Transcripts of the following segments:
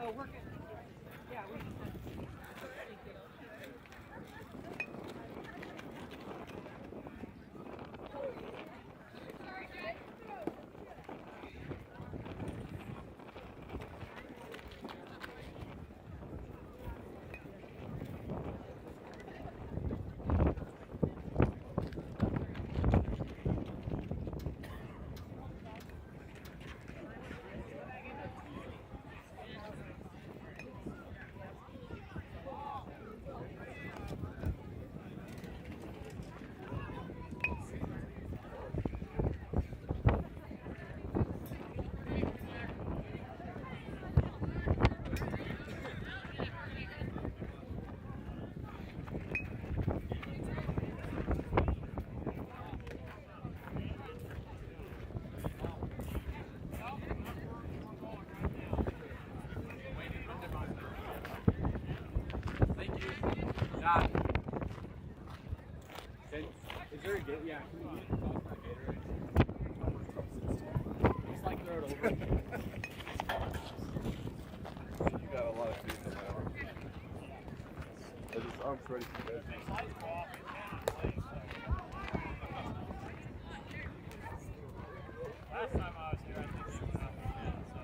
Oh, we're good. Yeah, we Is there a gate? Yeah. It's like throw it over. You got a lot of faith in my arm. His arm's ready for bed. Last time I was here, I think it was up again, so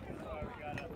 that's why we got up.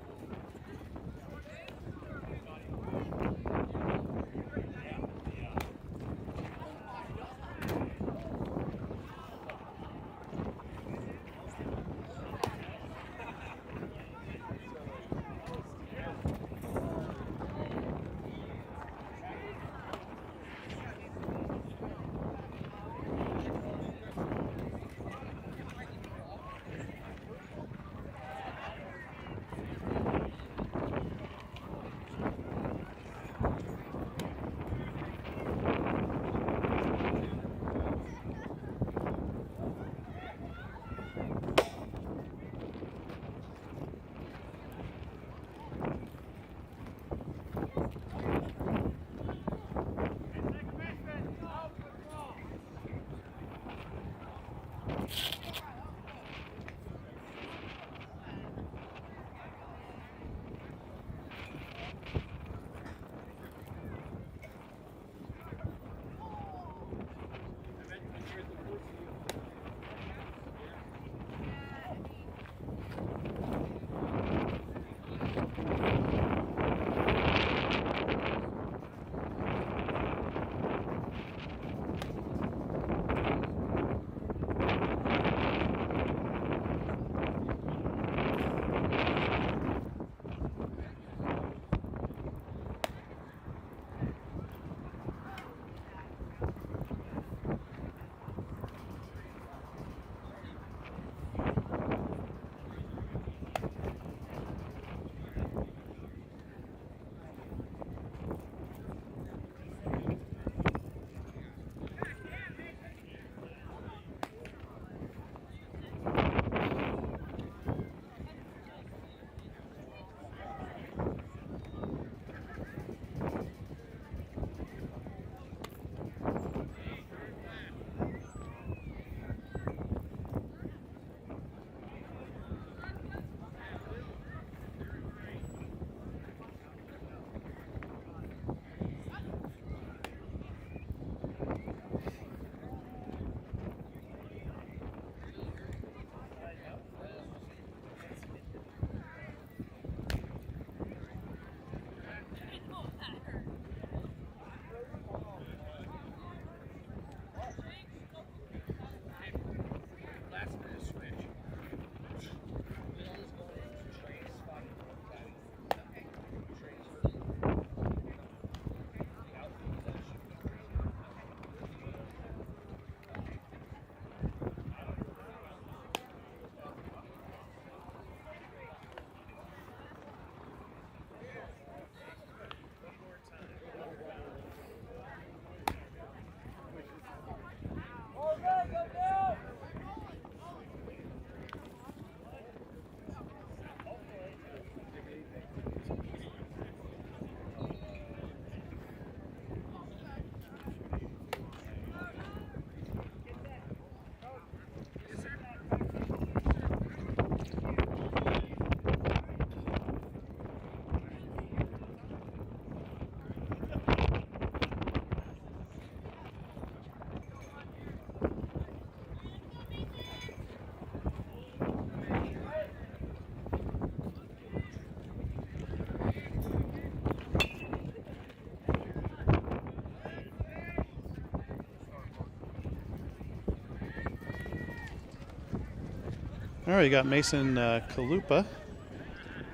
All right, you got Mason Chalupa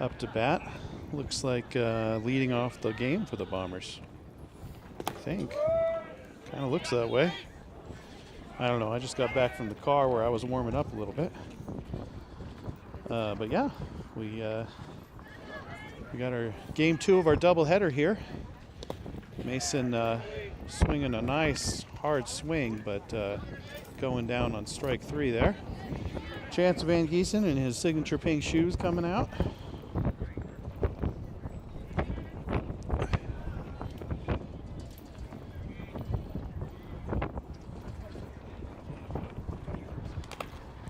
up to bat. Looks like leading off the game for the Bombers. I think. Kind of looks that way. I don't know. I just got back from the car where I was warming up a little bit. But yeah, we got our game 2 of our doubleheader here. Mason swinging a nice hard swing, but going down on strike 3 there. Chance Van Gieson in his signature pink shoes coming out.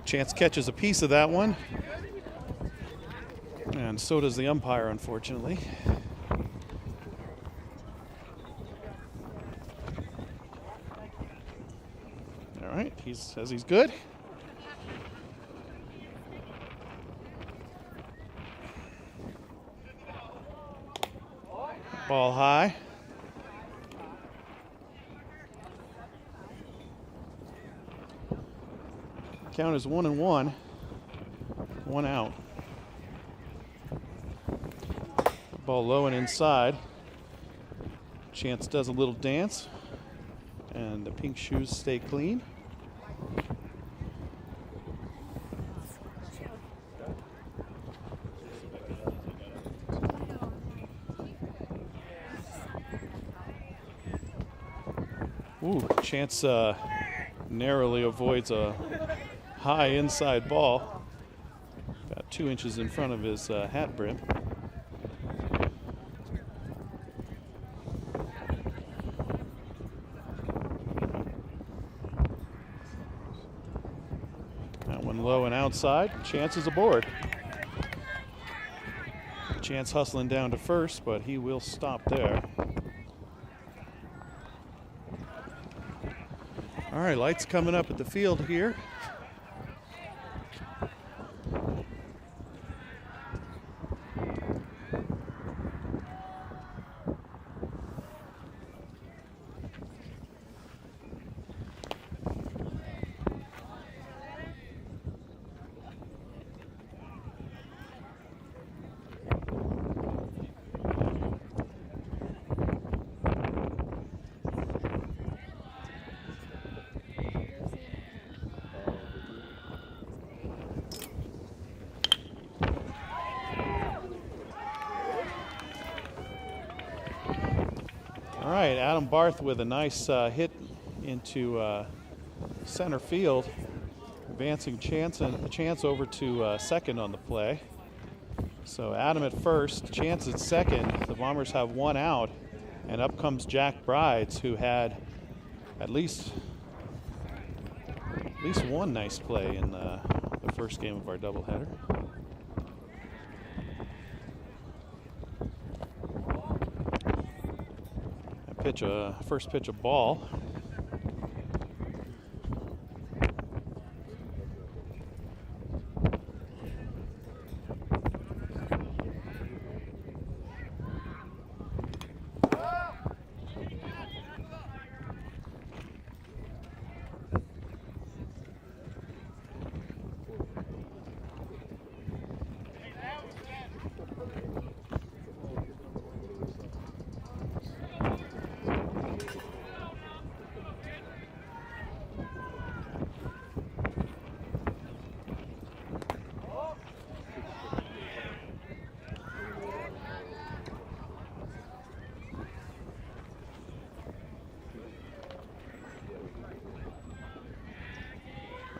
Chance catches a piece of that one. And so does the umpire, unfortunately. All right, he says he's good. Ball high. Count is 1-1. 1 out. Ball low and inside. Chance does a little dance, and the pink shoes stay clean. Ooh, Chance narrowly avoids a high inside ball, about 2 inches in front of his hat brim. That one low and outside. Chance is aboard. Chance hustling down to first, but he will stop there. All right, lights coming up at the field here. All right, Adam Barth with a nice hit into center field, advancing Chance over to second on the play. So Adam at first, Chance at second. The Bombers have 1 out, and up comes Jack Brides, who had at least one nice play in the first game of our doubleheader. First pitch a ball.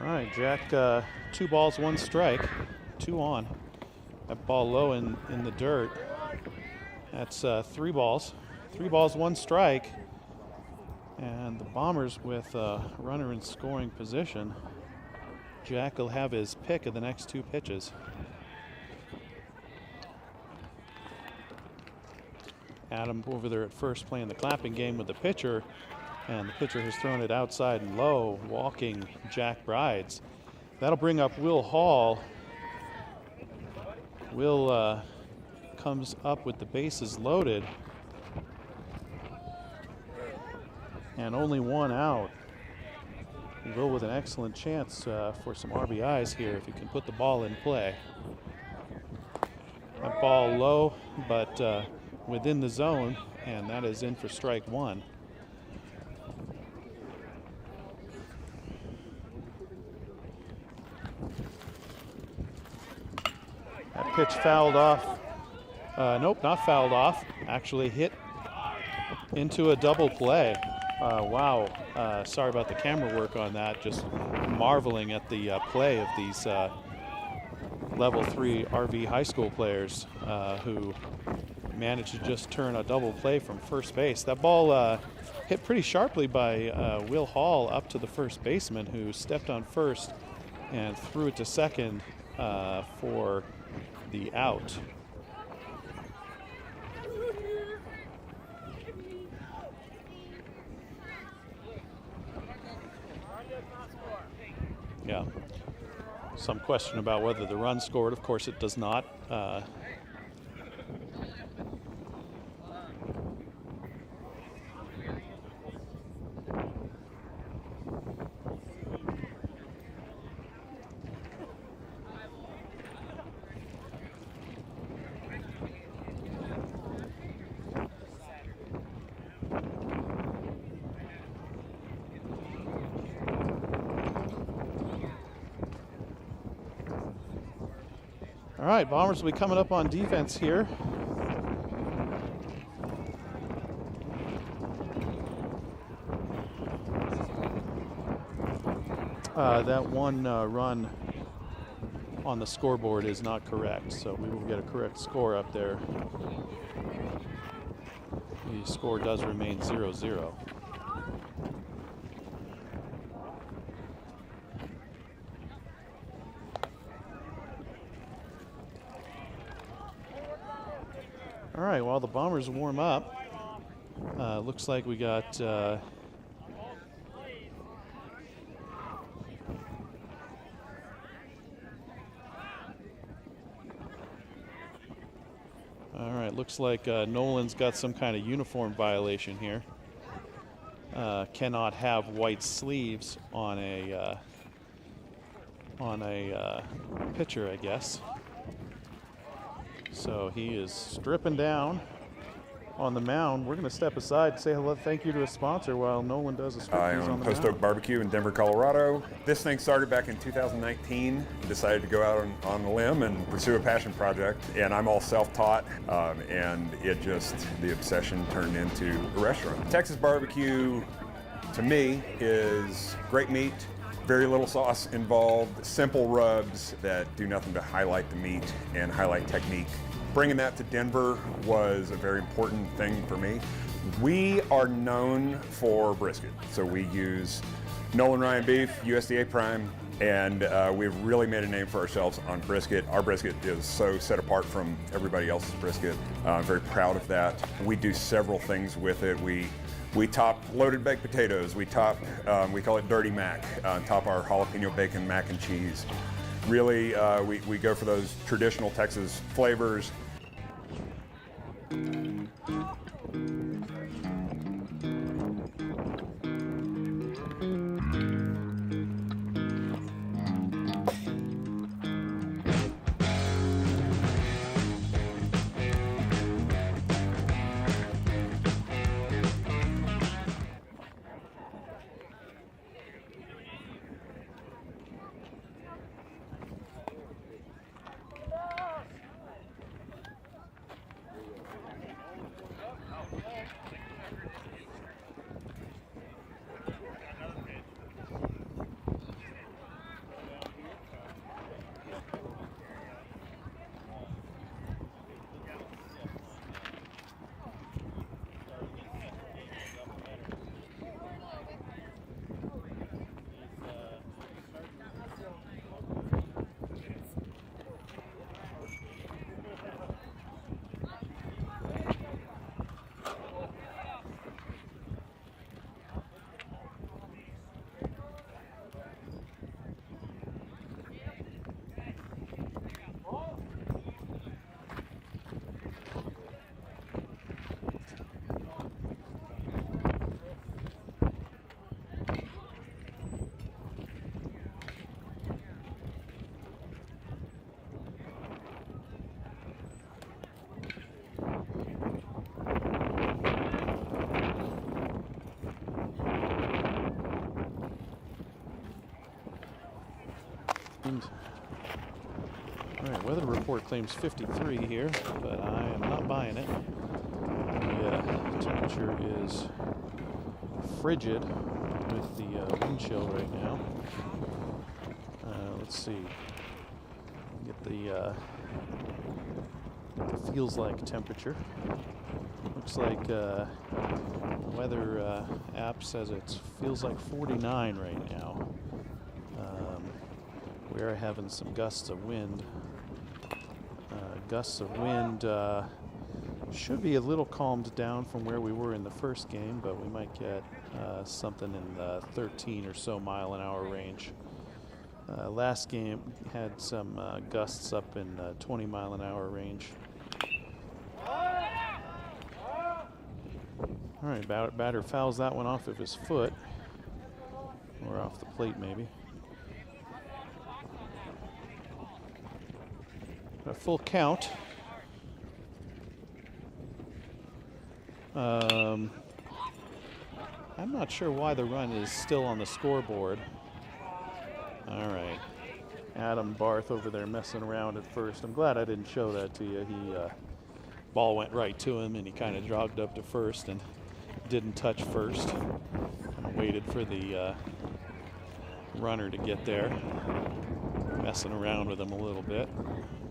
All right, Jack, 2 balls, 1 strike, 2 on. That ball low in the dirt. That's 3 balls. 3 balls, 1 strike. And the Bombers with a runner in scoring position. Jack will have his pick of the next 2 pitches. Adam over there at first playing the clapping game with the pitcher. And the pitcher has thrown it outside and low, walking Jack Brides. That'll bring up Will Hall. Will comes up with the bases loaded. And only 1 out. Will with an excellent chance for some RBIs here if he can put the ball in play. That ball low, but within the zone, and that is in for strike one. That pitch fouled off. Nope, not fouled off. Actually hit into a double play. Wow. Sorry about the camera work on that. Just marveling at the play of these level 3 RV high school players who managed to just turn a double play from first base. That ball hit pretty sharply by Will Hall up to the first baseman, who stepped on first and threw it to second for the out. Yeah. Some question about whether the run scored. Of course, it does not. All right, Bombers will be coming up on defense here. That one run on the scoreboard is not correct, so we will get a correct score up there. The score does remain 0-0. All right, while the Bombers warm up, looks like we got looks like Nolan's got some kind of uniform violation here. Cannot have white sleeves on a pitcher, I guess. So he is stripping down on the mound. We're going to step aside and say hello, thank you to a sponsor while Nolan does a striptease on the Post mound. Oak Barbecue in Denver, Colorado. This thing started back in 2019. Decided to go out on a limb and pursue a passion project. And I'm all self-taught, and the obsession turned into a restaurant. Texas barbecue, to me, is great meat, very little sauce involved, simple rubs that do nothing to highlight the meat and highlight technique. Bringing that to Denver was a very important thing for me. We are known for brisket, so we use Nolan Ryan beef, USDA prime, and we've really made a name for ourselves on brisket. Our brisket is so set apart from everybody else's brisket. I'm very proud of that. We do several things with it. We top loaded baked potatoes. We top, we call it dirty mac, top our jalapeno bacon mac and cheese. Really, we go for those traditional Texas flavors. report claims 53 here, but I am not buying it. The temperature is frigid with the wind chill right now. Let's see. Get the feels like temperature. Looks like weather app says it feels like 49 right now. We are having some gusts of wind. Gusts of wind should be a little calmed down from where we were in the first game, but we might get something in the 13 or so mile-an-hour range. Last game had some gusts up in the 20 mile-an-hour range. All right, batter fouls that one off of his foot, or off the plate maybe. A full count. I'm not sure why the run is still on the scoreboard. All right, Adam Barth over there messing around at first. I'm glad I didn't show that to you. Ball went right to him, and he kind of jogged up to first and didn't touch first. And waited for the runner to get there, messing around with him a little bit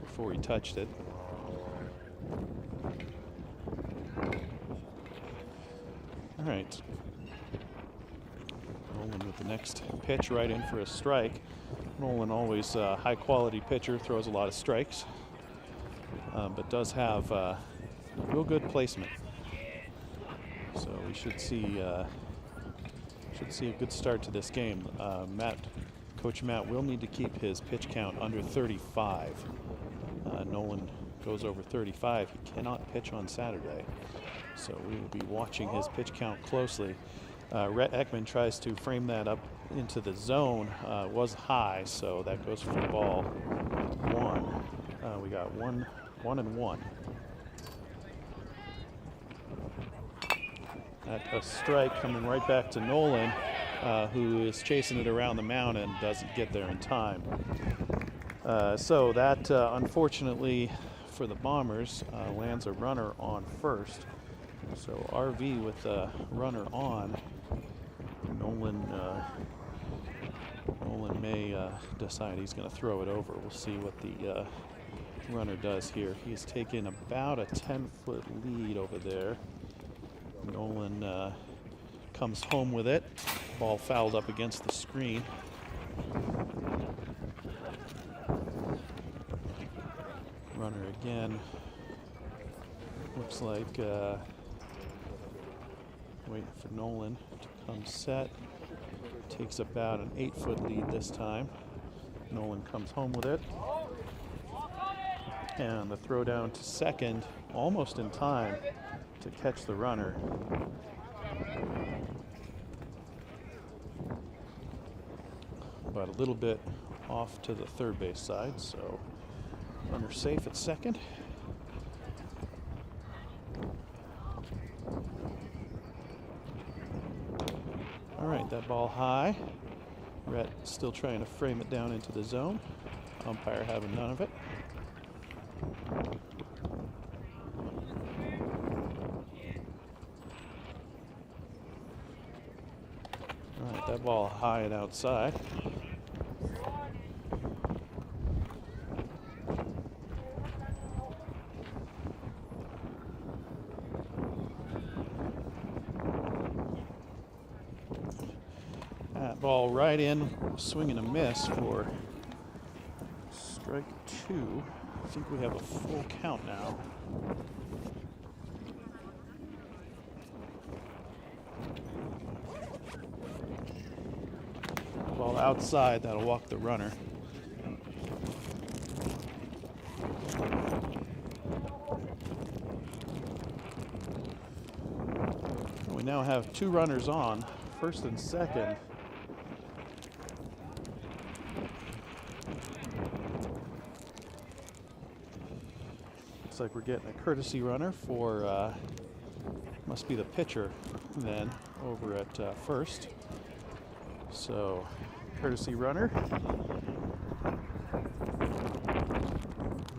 before he touched it. All right. Nolan with the next pitch right in for a strike. Nolan always a high-quality pitcher, throws a lot of strikes, but does have real good placement. So we should see a good start to this game. Coach Matt will need to keep his pitch count under 35. Nolan goes over 35. He cannot pitch on Saturday, so we will be watching his pitch count closely. Rhett Ekman tries to frame that up into the zone. Was high, so that goes for ball one. We got one and one. A strike coming right back to Nolan, who is chasing it around the mound and doesn't get there in time. So that, unfortunately for the Bombers, lands a runner on first. So RV with a runner on. Nolan may decide he's going to throw it over. We'll see what the runner does here. He's taken about a 10-foot lead over there. Nolan comes home with it. Ball fouled up against the screen. Runner again. Looks like waiting for Nolan to come set. Takes about an 8-foot lead this time. Nolan comes home with it. And the throw down to second, almost in time to catch the runner. But a little bit off to the third base side, so runner safe at second. All right, that ball high. Rhett still trying to frame it down into the zone. Umpire having none of it. All right, that ball high and outside. Ball right in, swing and a miss for strike two. I think we have a full count now. Ball outside, that'll walk the runner. We now have two runners on, first and second. Looks like we're getting a courtesy runner for, must be the pitcher then, over at first. So, courtesy runner.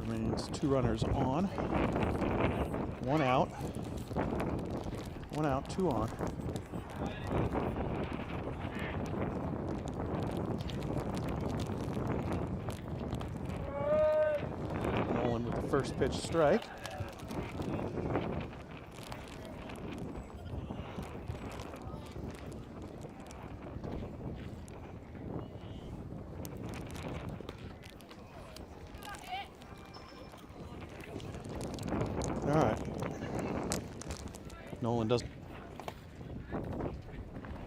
Remains It's 2 runners on. 1 out. 1 out, 2 on. Nolan with the first pitch strike. All right. Nolan doesn't.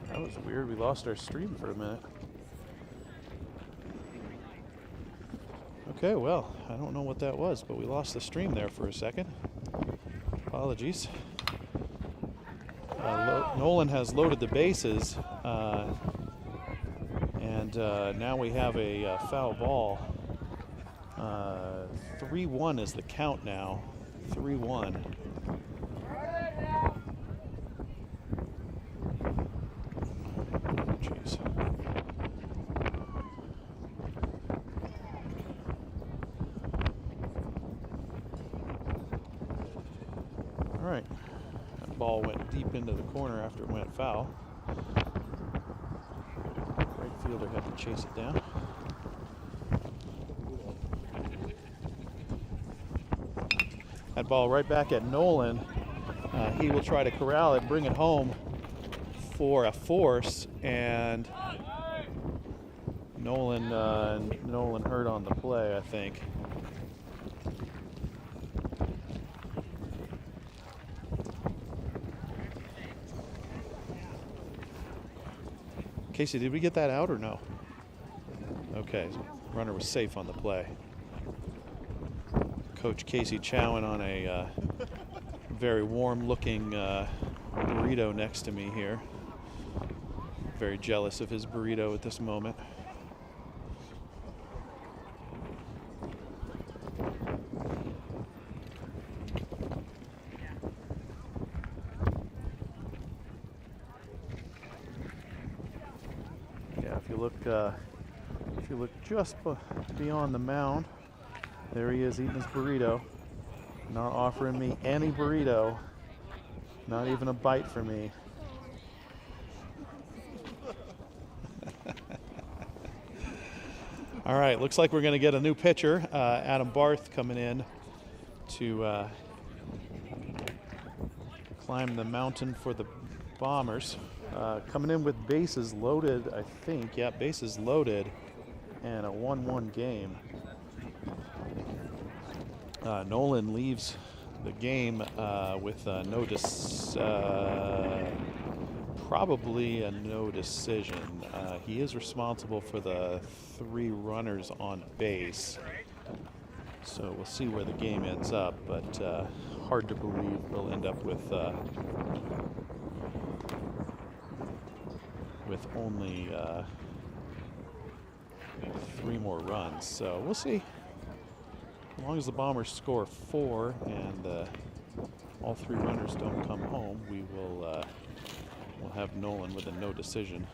That was weird. We lost our stream for a minute. Okay, well, I don't know what that was, but we lost the stream there for a second. Apologies. Nolan has loaded the bases, and now we have a foul ball. 3-1 is the count now. 3-1. Jeez. All right. That ball went deep into the corner after it went foul. Right fielder had to chase it down. That ball right back at Nolan. He will try to corral it, bring it home for a force, and Nolan hurt on the play, I think. Casey, did we get that out or no? Okay, runner was safe on the play. Coach Casey chowing on a very warm-looking burrito next to me here. Very jealous of his burrito at this moment. Yeah, if you look just beyond the mound. There he is eating his burrito, not offering me any burrito, not even a bite for me. All right, looks like we're going to get a new pitcher, Adam Barth, coming in to climb the mountain for the Bombers. Coming in with bases loaded, I think. Yeah, bases loaded, and a 1-1 game. Nolan leaves the game with probably a no decision. He is responsible for the 3 runners on base, so we'll see where the game ends up, but hard to believe we'll end up with only 3 more runs, so we'll see. As long as the Bombers score 4 and all 3 runners don't come home, we'll have Nolan with a no decision.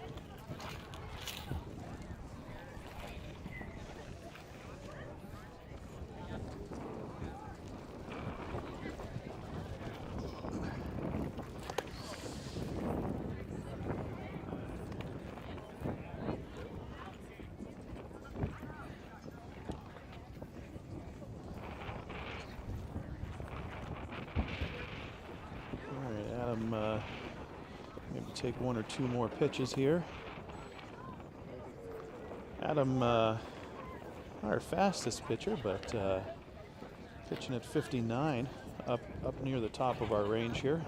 Maybe take 1 or 2 more pitches here. Adam, not our fastest pitcher, but pitching at 59, up near the top of our range here.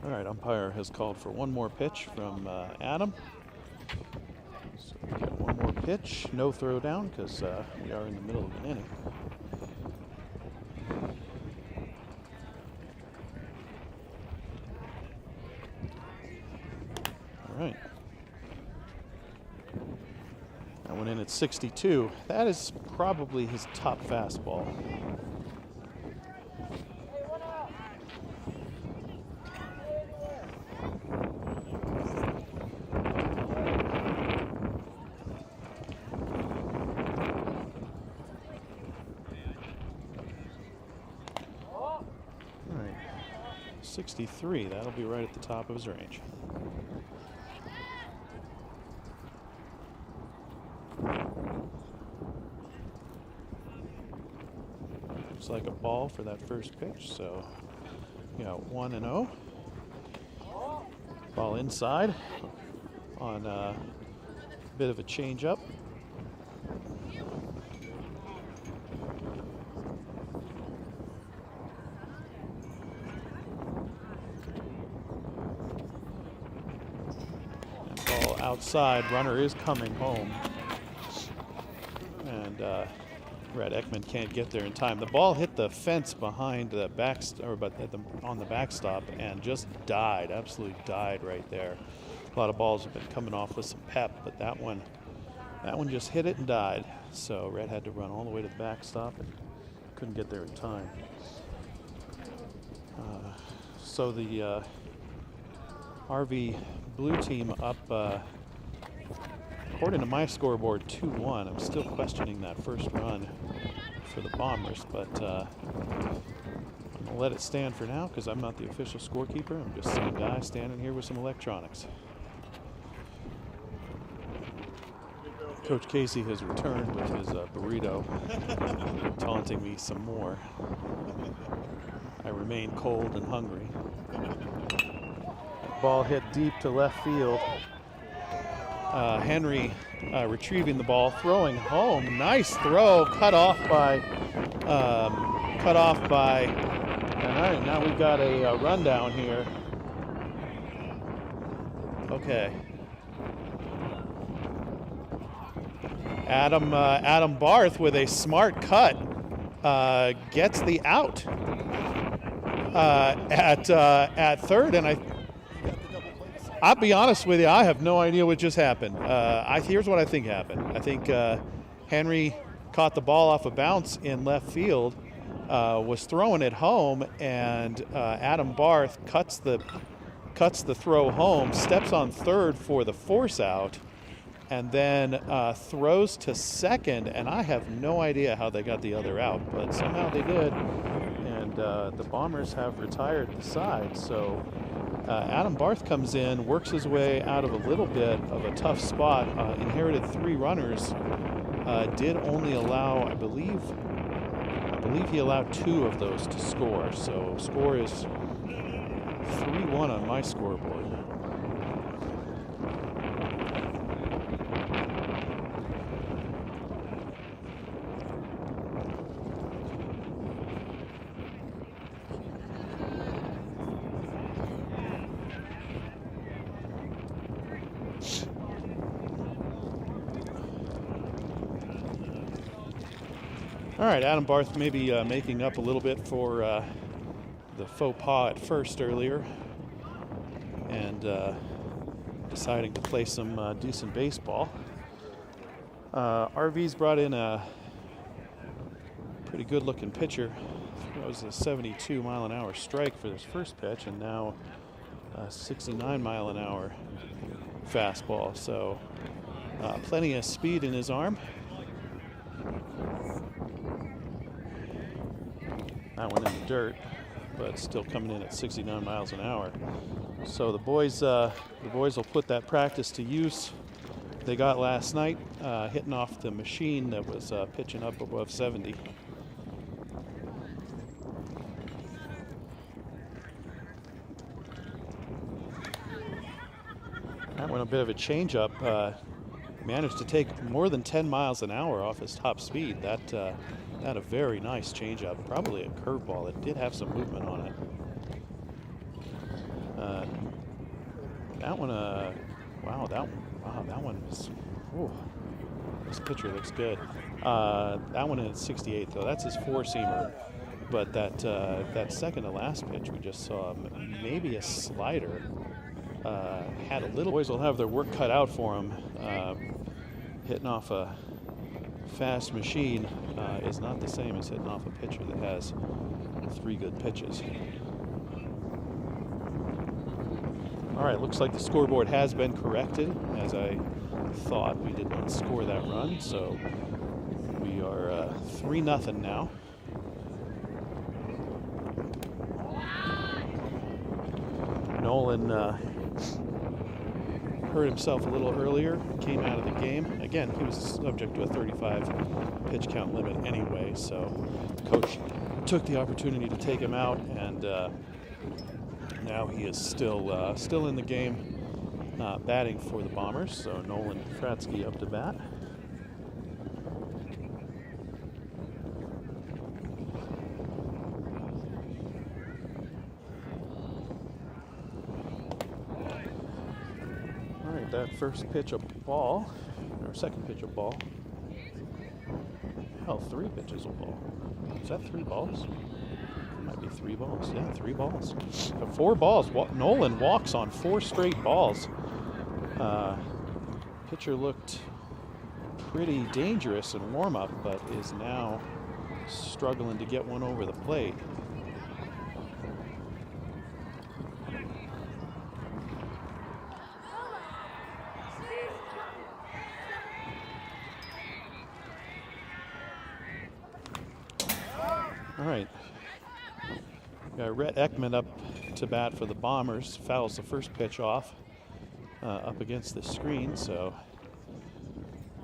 All right, umpire has called for 1 more pitch from Adam. So we get 1 more pitch, no throw down, because we are in the middle of an inning. All right. That went in at 62. That is probably his top fastball. 63. That'll be right at the top of his range. Looks like a ball for that first pitch, so we got 1-0. Ball inside on a bit of a changeup. And ball outside, runner is coming home. And Red Ekman can't get there in time. The ball hit the fence behind the on the backstop and just died, absolutely died right there. A lot of balls have been coming off with some pep, but that one just hit it and died. So Red had to run all the way to the backstop and couldn't get there in time. So the RV blue team up, according to my scoreboard, 2-1. I'm still questioning that first run for the Bombers, but I'm gonna let it stand for now because I'm not the official scorekeeper. I'm just some guy standing here with some electronics. Coach Casey has returned with his burrito, taunting me some more. I remain cold and hungry. Ball hit deep to left field. Henry retrieving the ball, throwing home. Nice throw, cut off by. All right, now we've got a rundown here. Okay. Adam Barth with a smart cut gets the out at third, and I'll be honest with you, I have no idea what just happened. Here's what I think happened. I think Henry caught the ball off a bounce in left field, was throwing it home, and Adam Barth cuts the throw home, steps on third for the force out, and then throws to second, and I have no idea how they got the other out, but somehow they did, and the Bombers have retired the side. So Adam Barth comes in, works his way out of a little bit of a tough spot, inherited 3 runners, did only allow, I believe he allowed 2 of those to score, so score is 3-1 on my scoreboard. All right, Adam Barth maybe making up a little bit for the faux pas at first earlier, and deciding to play some decent baseball. RV's brought in a pretty good-looking pitcher. That was a 72-mile-an-hour strike for this first pitch, and now a 69-mile-an-hour fastball. So plenty of speed in his arm. That one in the dirt, but still coming in at 69 miles an hour. So the boys will put that practice to use they got last night, hitting off the machine that was pitching up above 70. That one a bit of a changeup. Managed to take more than 10 miles an hour off his top speed. That had a very nice changeup, probably a curveball. It did have some movement on it. That one, that one is. Ooh, this pitcher looks good. That one is 68 though. That's his 4-seamer. But that second to last pitch we just saw, maybe a slider. Had a little. Boys will have their work cut out for him. Hitting off a fast machine is not the same as hitting off a pitcher that has 3 good pitches. All right, looks like the scoreboard has been corrected. As I thought, we did not score that run, so we are 3-0 now. Nolan hurt himself a little earlier, came out of the game. Again, he was subject to a 35 pitch count limit anyway, so coach took the opportunity to take him out, and now he is still in the game, batting for the Bombers. So Nolan Fratsky up to bat. That first pitch a ball, or second pitch a ball. Hell, 3 pitches a ball. Is that 3 balls? Might be 3 balls. Yeah, 3 balls. So 4 balls. Nolan walks on 4 straight balls. Pitcher looked pretty dangerous in warm-up, but is now struggling to get one over the plate. All right, got Rhett Ekman up to bat for the Bombers. Fouls the first pitch off up against the screen, so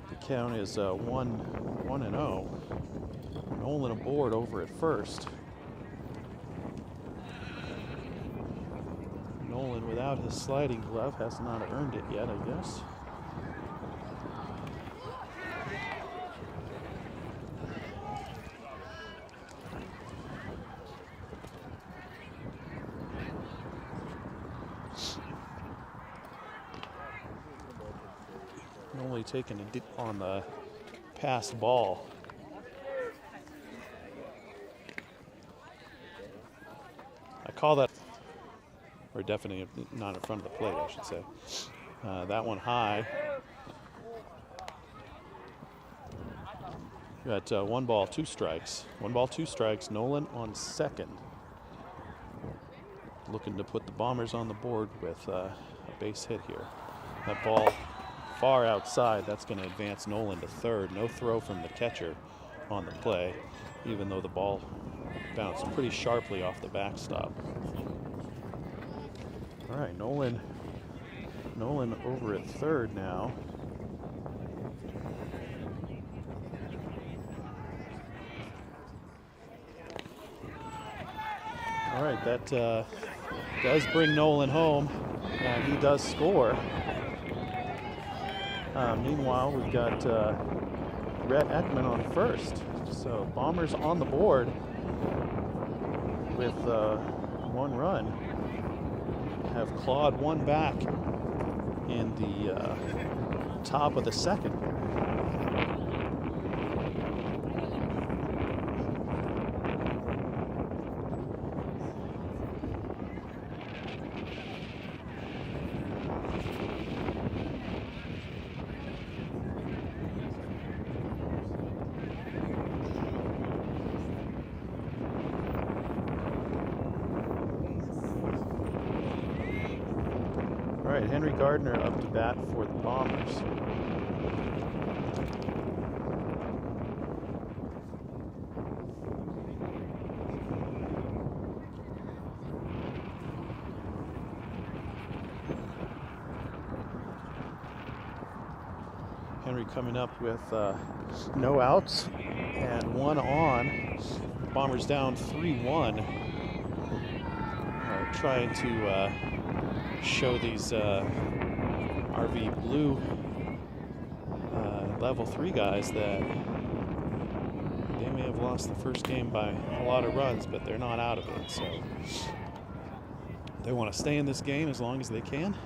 the count is 1-0. Nolan aboard over at first. Nolan, without his sliding glove, has not earned it yet, I guess. Only taking a dip on the pass ball. I call that, or definitely not in front of the plate, I should say. That one high. Got 1 ball, 2 strikes. 1 ball, 2 strikes. Nolan on second. Looking to put the Bombers on the board with a base hit here. That ball far outside, that's going to advance Nolan to third. No throw from the catcher on the play, even though the ball bounced pretty sharply off the backstop. All right, Nolan over at third now. All right, that does bring Nolan home, and he does score. Meanwhile, we've got Rhett Ekman on first. So Bombers on the board with 1 run. Have clawed 1 back in the top of the second. All right, Henry Gardner up to bat for the Bombers. Henry coming up with no outs and 1 on. Bombers down 3-1. Trying to show these RV Blue level 3 guys that they may have lost the first game by a lot of runs, but they're not out of it. So they want to stay in this game as long as they can.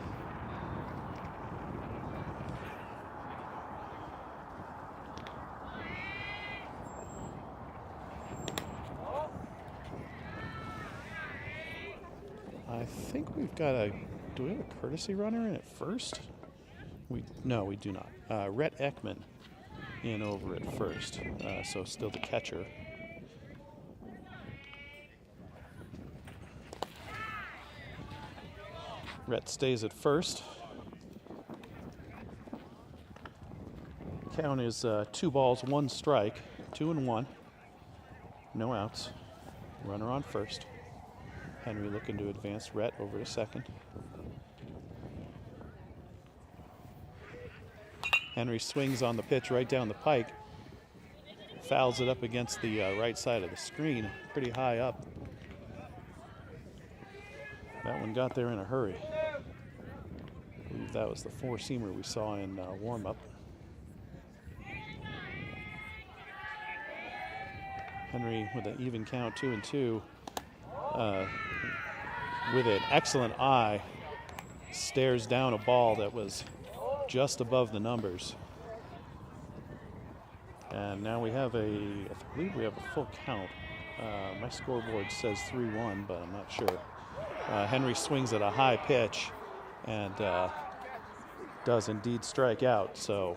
I think we've got do we have a courtesy runner in at first? No, we do not. Rhett Ekman in over at first, so still the catcher. Rhett stays at first. Count is 2 balls, 1 strike, 2-1. No outs. Runner on first. Henry looking to advance Rhett over to second. Henry swings on the pitch right down the pike. Fouls it up against the right side of the screen, pretty high up. That one got there in a hurry. I believe that was the four-seamer we saw in warm-up. Henry with an even count, 2-2. With an excellent eye, stares down a ball that was just above the numbers. And now we have I believe we have a full count. My scoreboard says 3-1, but I'm not sure. Henry swings at a high pitch and does indeed strike out. So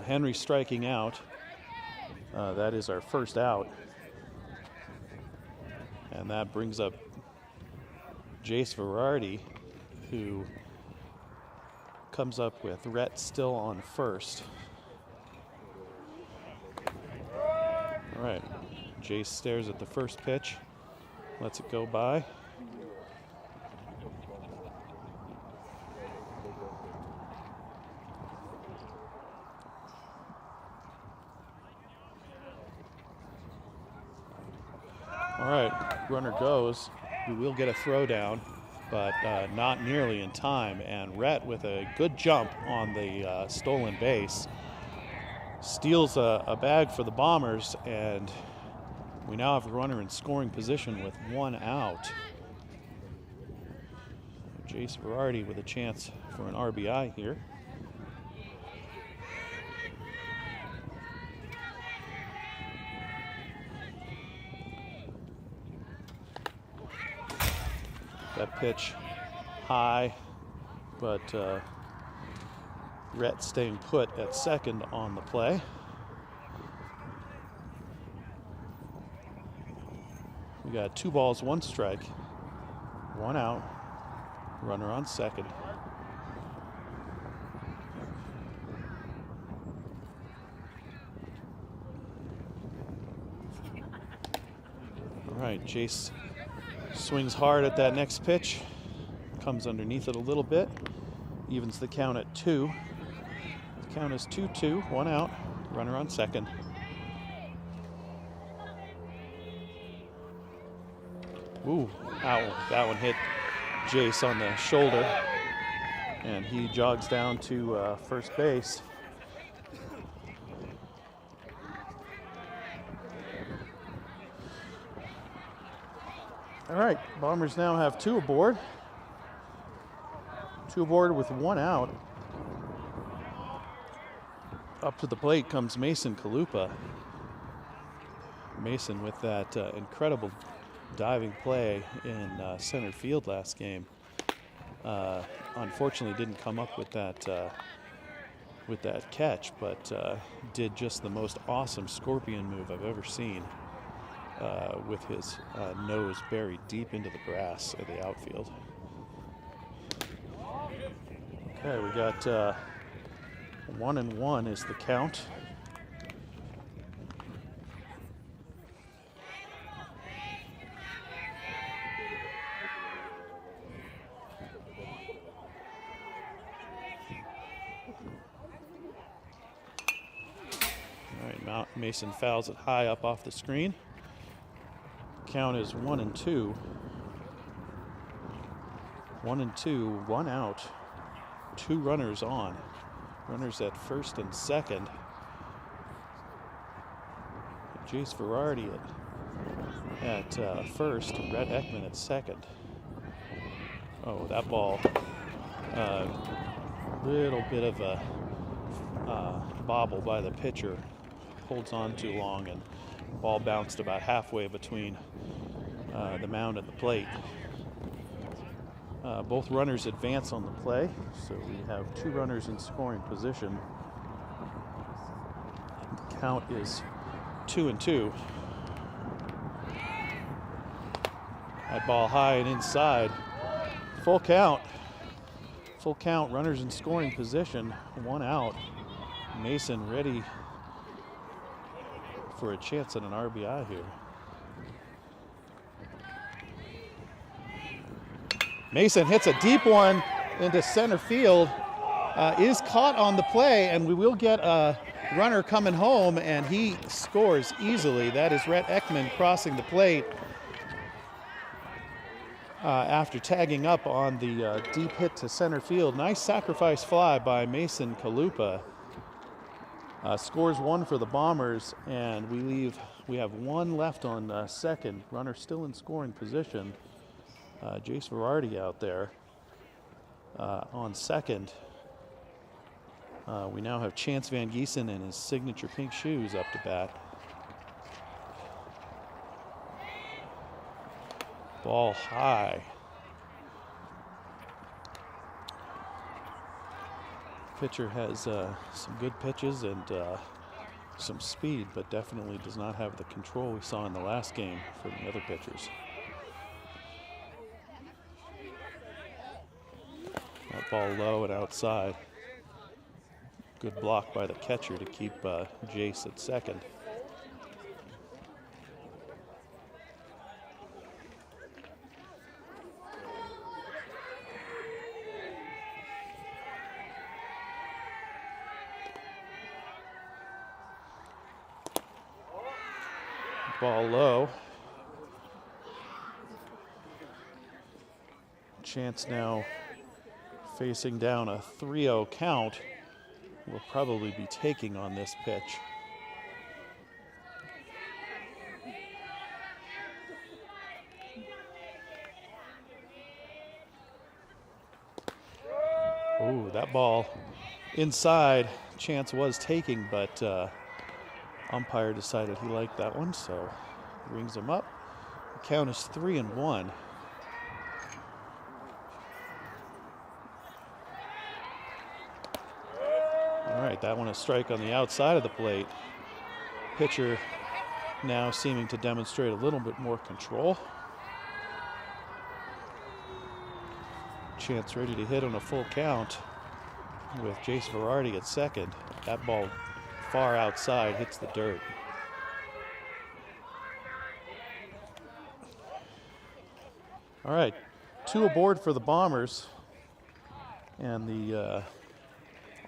Henry striking out. That is our first out. And that brings up Jace Verardi, who comes up with Rhett still on first. All right, Jace stares at the first pitch, lets it go by. All right, runner goes. We will get a throw down, but not nearly in time. And Rhett, with a good jump on the stolen base, steals a bag for the Bombers, and we now have a runner in scoring position with one out. Jace Verardi with a chance for an RBI here. That pitch high, but Rhett staying put at second on the play. We got 2 balls, 1 strike, 1 out, runner on second. All right, Jace swings hard at that next pitch, comes underneath it a little bit, evens the count at 2. The count is 2-2, 1 out, runner on second. Ooh, that one hit Jace on the shoulder, and he jogs down to first base. All right, Bombers now have 2 aboard. 2 aboard with 1 out. Up to the plate comes Mason Chalupa. Mason with that incredible diving play in center field last game. Unfortunately didn't come up with that catch, but did just the most awesome scorpion move I've ever seen. With his nose buried deep into the grass at the outfield. Okay, we got 1-1 is the count. All right, Mason fouls it high up off the screen. Count is 1-2. 1-2, 1 out, 2 runners on. Runners at first and second. Jace Verardi at first, Rhett Ekman at second. Oh, that ball, little bit of a bobble by the pitcher. Holds on too long, and ball bounced about halfway between the mound and the plate. Both runners advance on the play, so we have 2 runners in scoring position. The count is 2-2. That ball high and inside. Full count. Full count, runners in scoring position, 1 out. Mason ready for a chance at an RBI here. Mason hits a deep one into center field. is caught on the play, and we will get a runner coming home, and he scores easily. That is Rhett Ekman crossing the plate after tagging up on the deep hit to center field. Nice sacrifice fly by Mason Chalupa. Scores one for the Bombers, and we have one left on second. Runner still in scoring position. Jace Verardi out there on second. We now have Chance Van Gieson in his signature pink shoes up to bat. Ball high. Pitcher has some good pitches and some speed, but definitely does not have the control we saw in the last game from the other pitchers. That ball low and outside. Good block by the catcher to keep Jace at second. Ball low. Chance now facing down a 3-0 count. Will probably be taking on this pitch. Ooh, that ball inside. Chance was taking, but umpire decided he liked that one, so rings him up. The count is 3-1. All right, that one a strike on the outside of the plate. Pitcher now seeming to demonstrate a little bit more control. Chance ready to hit on a full count with Jace Verardi at second. That ball far outside hits the dirt. All right, 2 aboard for the Bombers, and the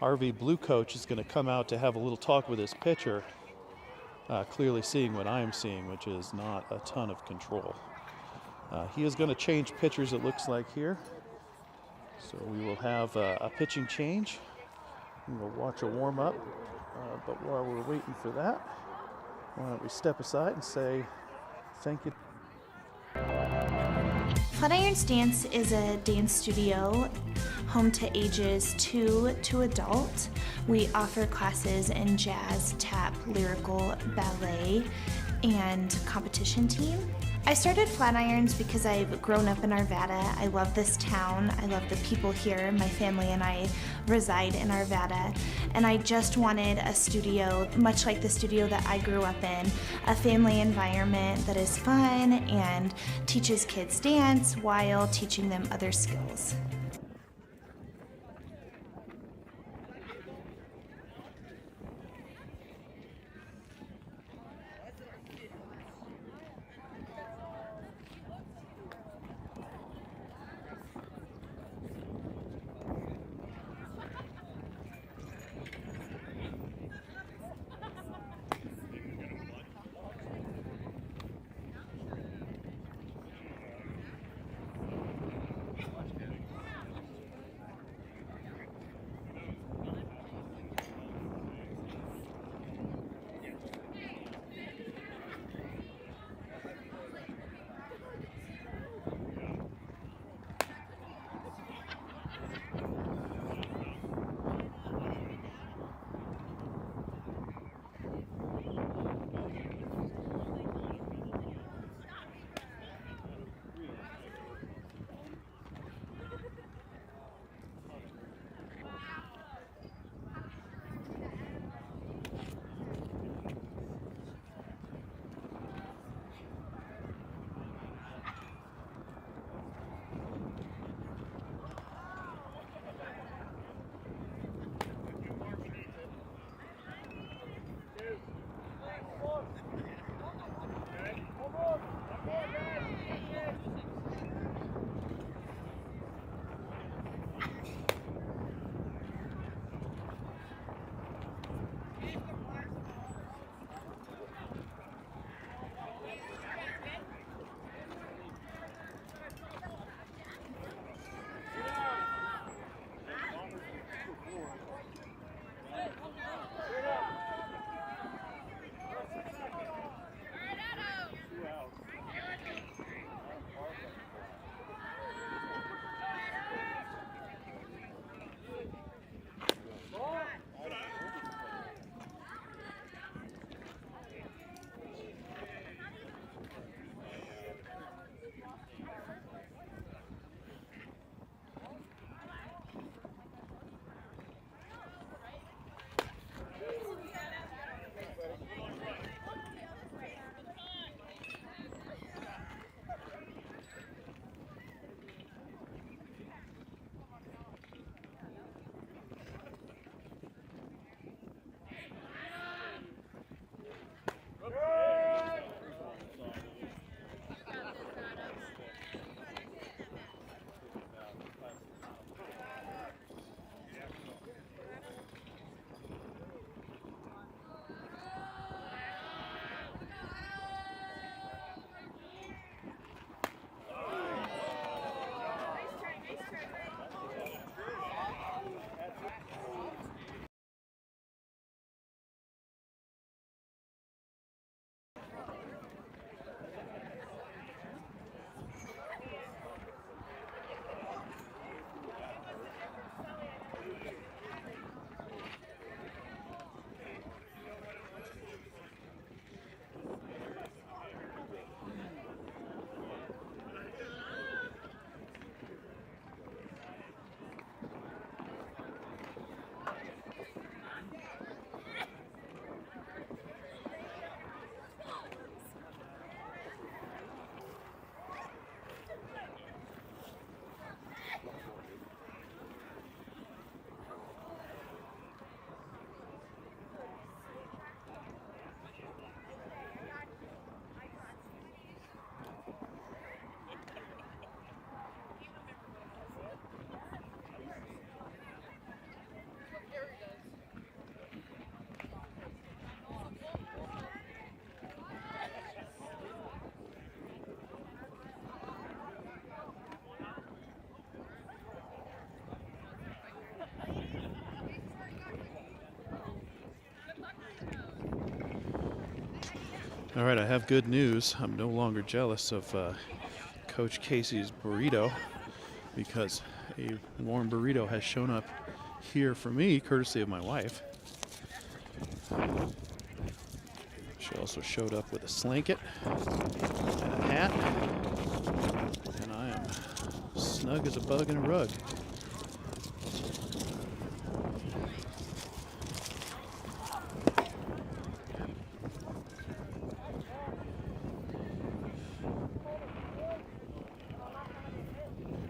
RV Blue coach is going to come out to have a little talk with his pitcher, clearly seeing what I'm seeing, which is not a ton of control. He is going to change pitchers, it looks like here. So we will have a pitching change. We'll watch a warm-up, but while we're waiting for that, why don't we step aside and say thank you. Flatirons Dance is a dance studio home to ages 2 to adult. We offer classes in jazz, tap, lyrical, ballet, and competition team. I started Flatirons because I've grown up in Arvada. I love this town. I love the people here. My family and I reside in Arvada. And I just wanted a studio, much like the studio that I grew up in, a family environment that is fun and teaches kids dance while teaching them other skills. All right, I have good news. I'm no longer jealous of Coach Casey's burrito because a warm burrito has shown up here for me, courtesy of my wife. She also showed up with a slanket and a hat, and I am snug as a bug in a rug.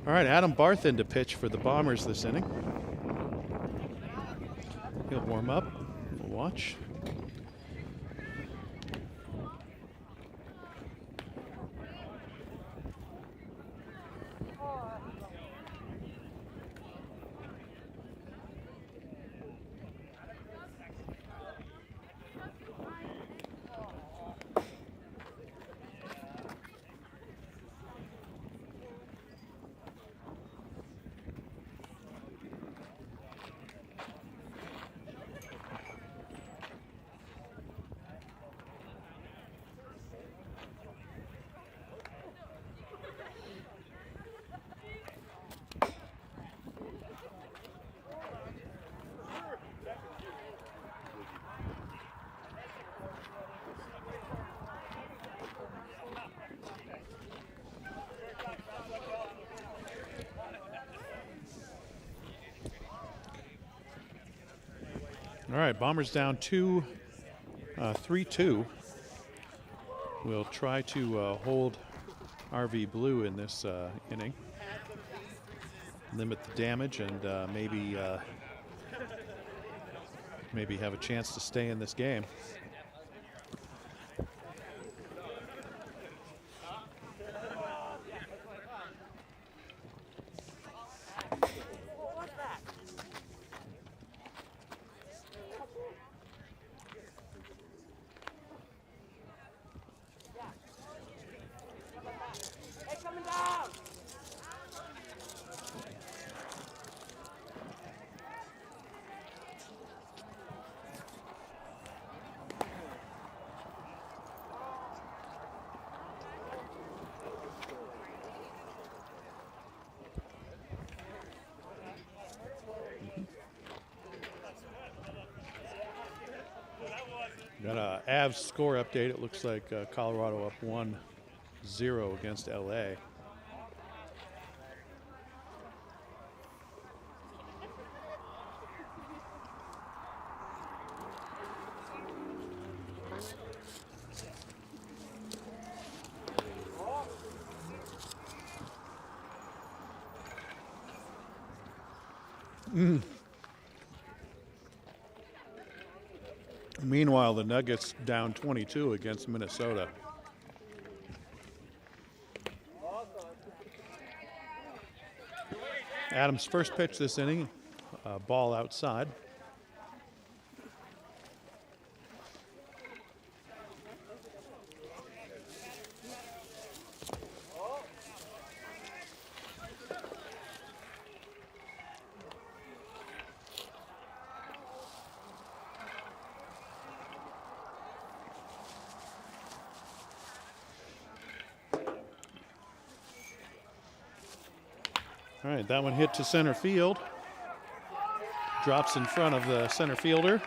All right, Adam Barth in to pitch for the Bombers this inning. He'll warm up. We'll watch. All right, Bombers down 3-2. We'll try to hold RV Blue in this inning, limit the damage, and maybe have a chance to stay in this game. Got a Avs score update. It looks like Colorado up 1-0 against LA. Meanwhile, the Nuggets down 22 against Minnesota. Adams' first pitch this inning, ball outside. All right, that one hit to center field. Drops in front of the center fielder.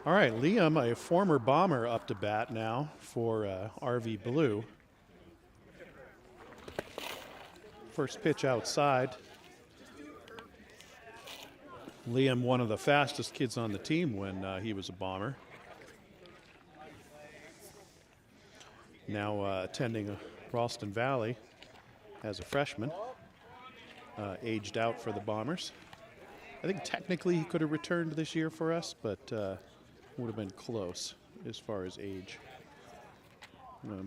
All right, Liam, a former Bomber, up to bat now for RV Blue. First pitch outside. Liam, one of the fastest kids on the team when he was a Bomber. Now attending Ralston Valley as a freshman. Aged out for the Bombers. I think technically he could have returned this year for us, but would have been close as far as age.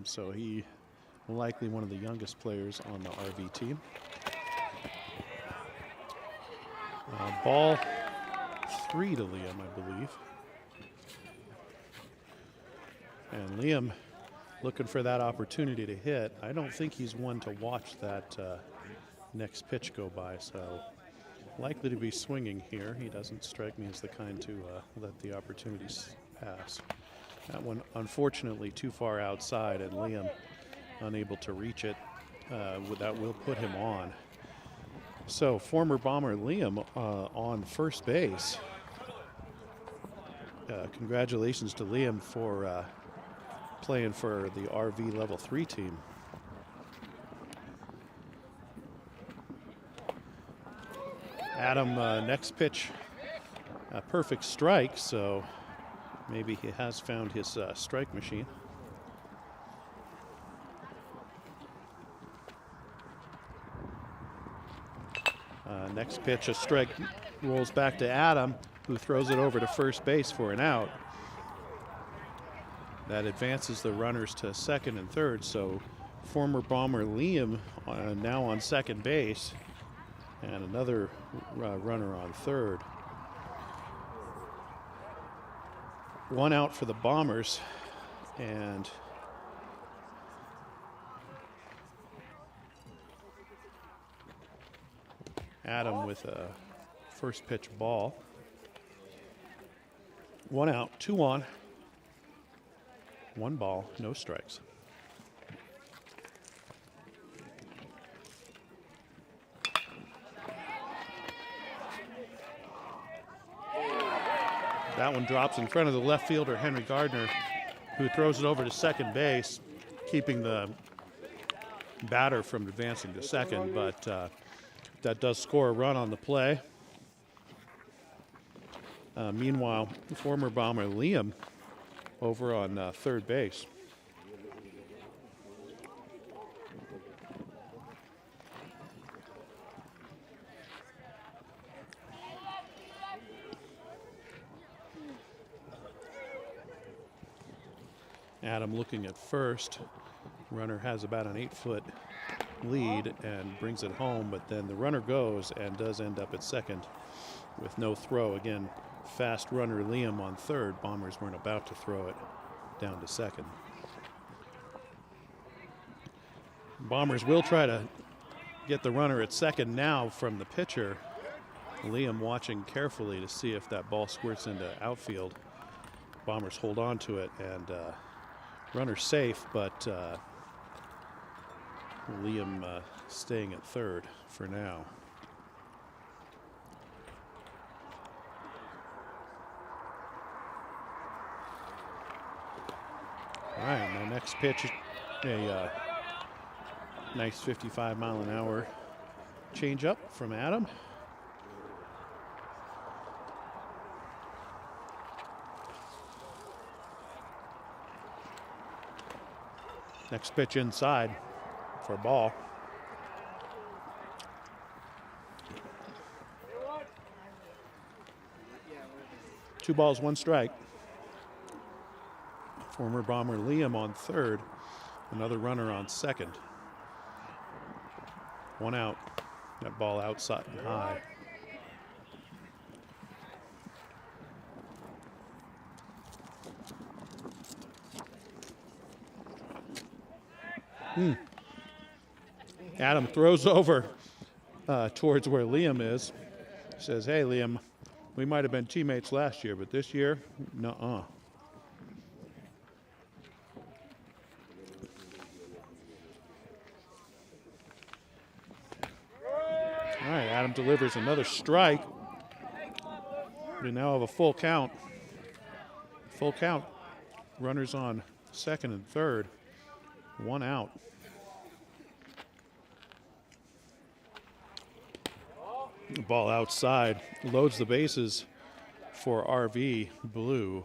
So he likely one of the youngest players on the RV team. Ball 3 to Liam, I believe. And Liam looking for that opportunity to hit. I don't think he's one to watch that next pitch go by, so likely to be swinging here. He doesn't strike me as the kind to let the opportunities pass. That one, unfortunately, too far outside, and Liam unable to reach it. That will put him on. So, former Bomber Liam on first base. Congratulations to Liam for playing for the RV Level 3 team. Adam, next pitch, a perfect strike, so maybe he has found his strike machine. Next pitch, a strike, rolls back to Adam, who throws it over to first base for an out. That advances the runners to second and third, so former Bomber Liam now on second base, and another runner on third. One out for the Bombers, and Adam with a first pitch ball. One out, 2 on. 1 ball, no strikes. That one drops in front of the left fielder, Henry Gardner, who throws it over to second base, keeping the batter from advancing to second, but that does score a run on the play. Meanwhile, former Bomber Liam over on third base. Adam looking at first. Runner has about an 8-foot lead and brings it home, but then the runner goes and does end up at second with no throw. Again, fast runner Liam on third. Bombers weren't about to throw it down to second. Bombers will try to get the runner at second now from the pitcher. Liam watching carefully to see if that ball squirts into outfield. Bombers hold on to it, and runner safe, but Liam staying at third for now. All right, my next pitch, a nice 55-mile-an-hour changeup from Adam. Next pitch inside for a ball. Two balls, 1 strike. Former Bomber Liam on third. Another runner on second. 1 out. That ball outside and high. Adam throws over towards where Liam is. Says, hey, Liam, we might have been teammates last year, but this year, nuh-uh. All right, Adam delivers another strike. We now have a full count. Full count. Runners on second and third. 1 out. Ball outside. Loads the bases for RV Blue.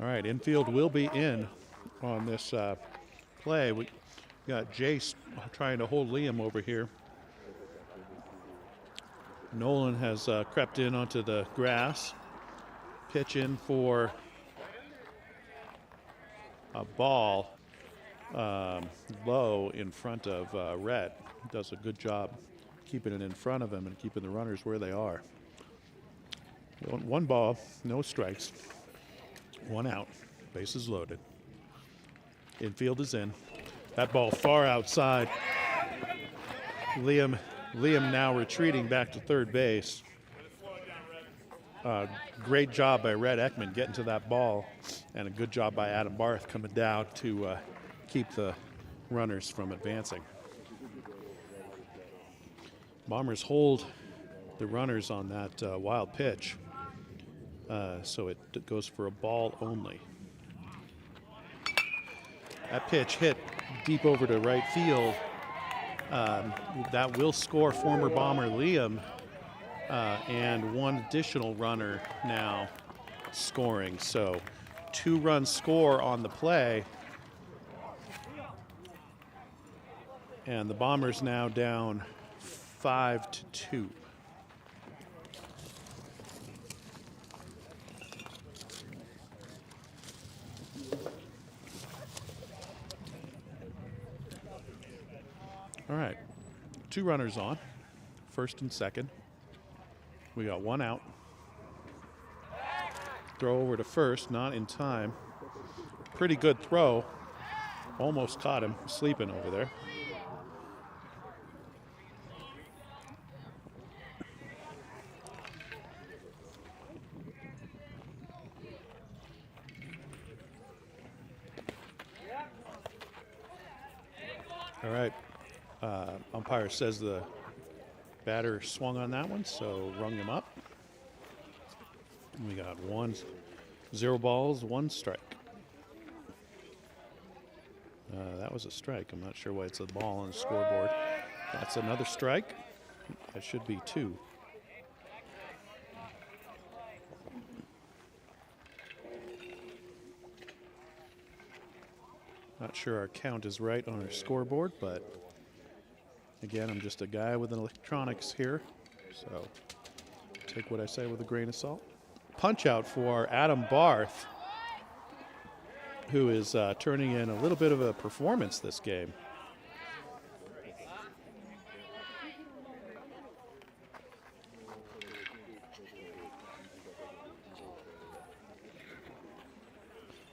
All right, infield will be in on this play. We got Jace trying to hold Liam over here. Nolan has crept in onto the grass. Pitch in for a ball. low in front of Rhett. Does a good job keeping it in front of him and keeping the runners where they are. One ball, no strikes. One out, bases loaded. Infield is in. That ball far outside. Liam now retreating back to third base. Great job by Red Ekman getting to that ball, and a good job by Adam Barth coming down to keep the runners from advancing. Bombers hold the runners on that wild pitch, so it goes for a ball only. That pitch hit deep over to right field. That will score former Bomber Liam, and one additional runner now scoring. So 2-run score on the play. And the Bombers now down 5-2. All right, 2 runners on, first and second. We got 1 out. Throw over to first, not in time. Pretty good throw. Almost caught him sleeping over there. All right. Umpire says the batter swung on that one, so rung him up. We got 0 balls, 1 strike. That was a strike. I'm not sure why it's a ball on the scoreboard. That's another strike. That should be 2. Not sure our count is right on our scoreboard, but again, I'm just a guy with electronics here, so take what I say with a grain of salt. Punch out for Adam Barth, who is turning in a little bit of a performance this game.